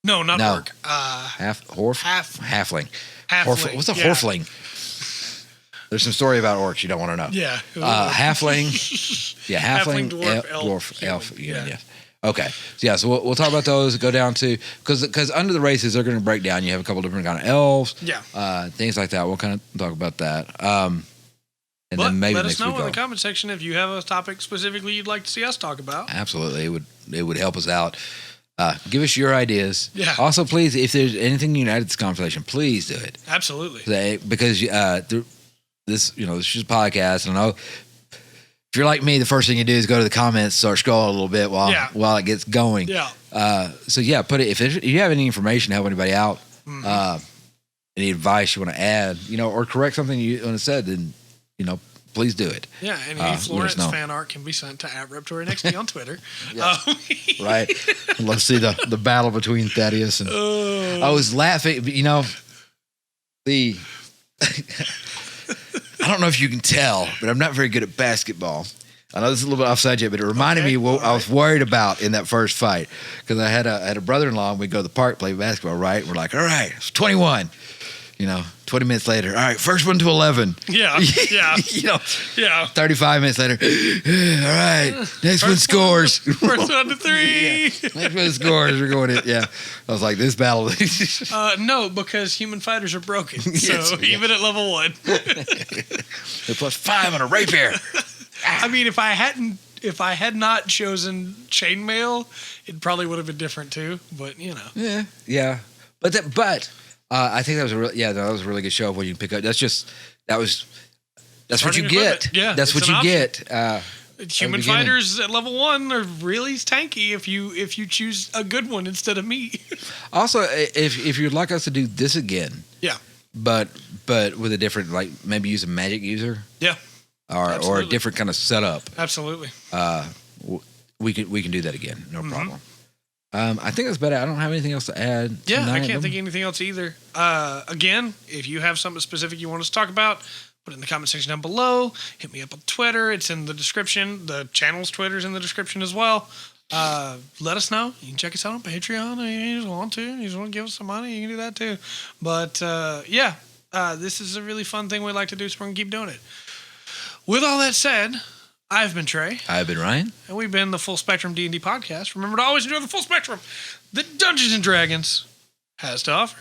No, not orc. Halfling. What's a horfling? There's some story about orcs you don't want to know. Yeah. Halfling. Yeah, halfling, dwarf, elf, human. Yeah. Okay. So, yeah, so we'll talk about those. Go down to, because under the races, they're going to break down. You have a couple different kind of elves. Yeah. Things like that. We'll kind of talk about that. And but then maybe let us know in week the comment section if you have a topic specifically you'd like to see us talk about. Absolutely. It would help us out. Give us your ideas. Yeah. Also, please, if there's anything united to this conversation, please do it. Absolutely. Because this is just a podcast, and I know if you're like me, the first thing you do is go to the comments, start scrolling a little bit while it gets going. Yeah. So yeah, put it if you have any information to help anybody out, any advice you want to add, or correct something you want to said, then please do it. Yeah, and any Florence fan art can be sent to @ReptoryNXT on Twitter. Right. Let's see the battle between Thaddeus and I was laughing, I don't know if you can tell, but I'm not very good at basketball. I know this is a little bit off subject, but it reminded me what I was worried about in that first fight, because I had a brother-in-law, and we'd go to the park, play basketball, right? And we're like, all right, it's 21. 20 minutes later, all right, first one to 11. Yeah, yeah. 35 minutes later, all right, next one scores. First one to 3. Next one scores. We're going in. Yeah. I was like, this battle. No, because human fighters are broken. So even at level 1. They're +5 on a rapier. I mean, if I had not chosen chainmail, it probably would have been different too. But Yeah. But I think that was that was a really good show of what you can pick up. That's what you get. Yeah, that's what you get. Human fighters at level 1 are really tanky if you choose a good one instead of me. Also, if you'd like us to do this again, but with a different, like maybe use a magic user, or a different kind of setup, absolutely. We can do that again, no problem. I think that's better. I don't have anything else to add. Yeah, tonight. I can't think of anything else either. Again, if you have something specific you want us to talk about, put it in the comment section down below. Hit me up on Twitter. It's in the description. The channel's Twitter's in the description as well. Let us know. You can check us out on Patreon. If you just want to. You just want to give us some money, you can do that too. But this is a really fun thing we like to do, so we're going to keep doing it. With all that said, I've been Trey. I've been Ryan. And we've been the Full Spectrum D&D Podcast. Remember to always enjoy the full spectrum that Dungeons & Dragons has to offer.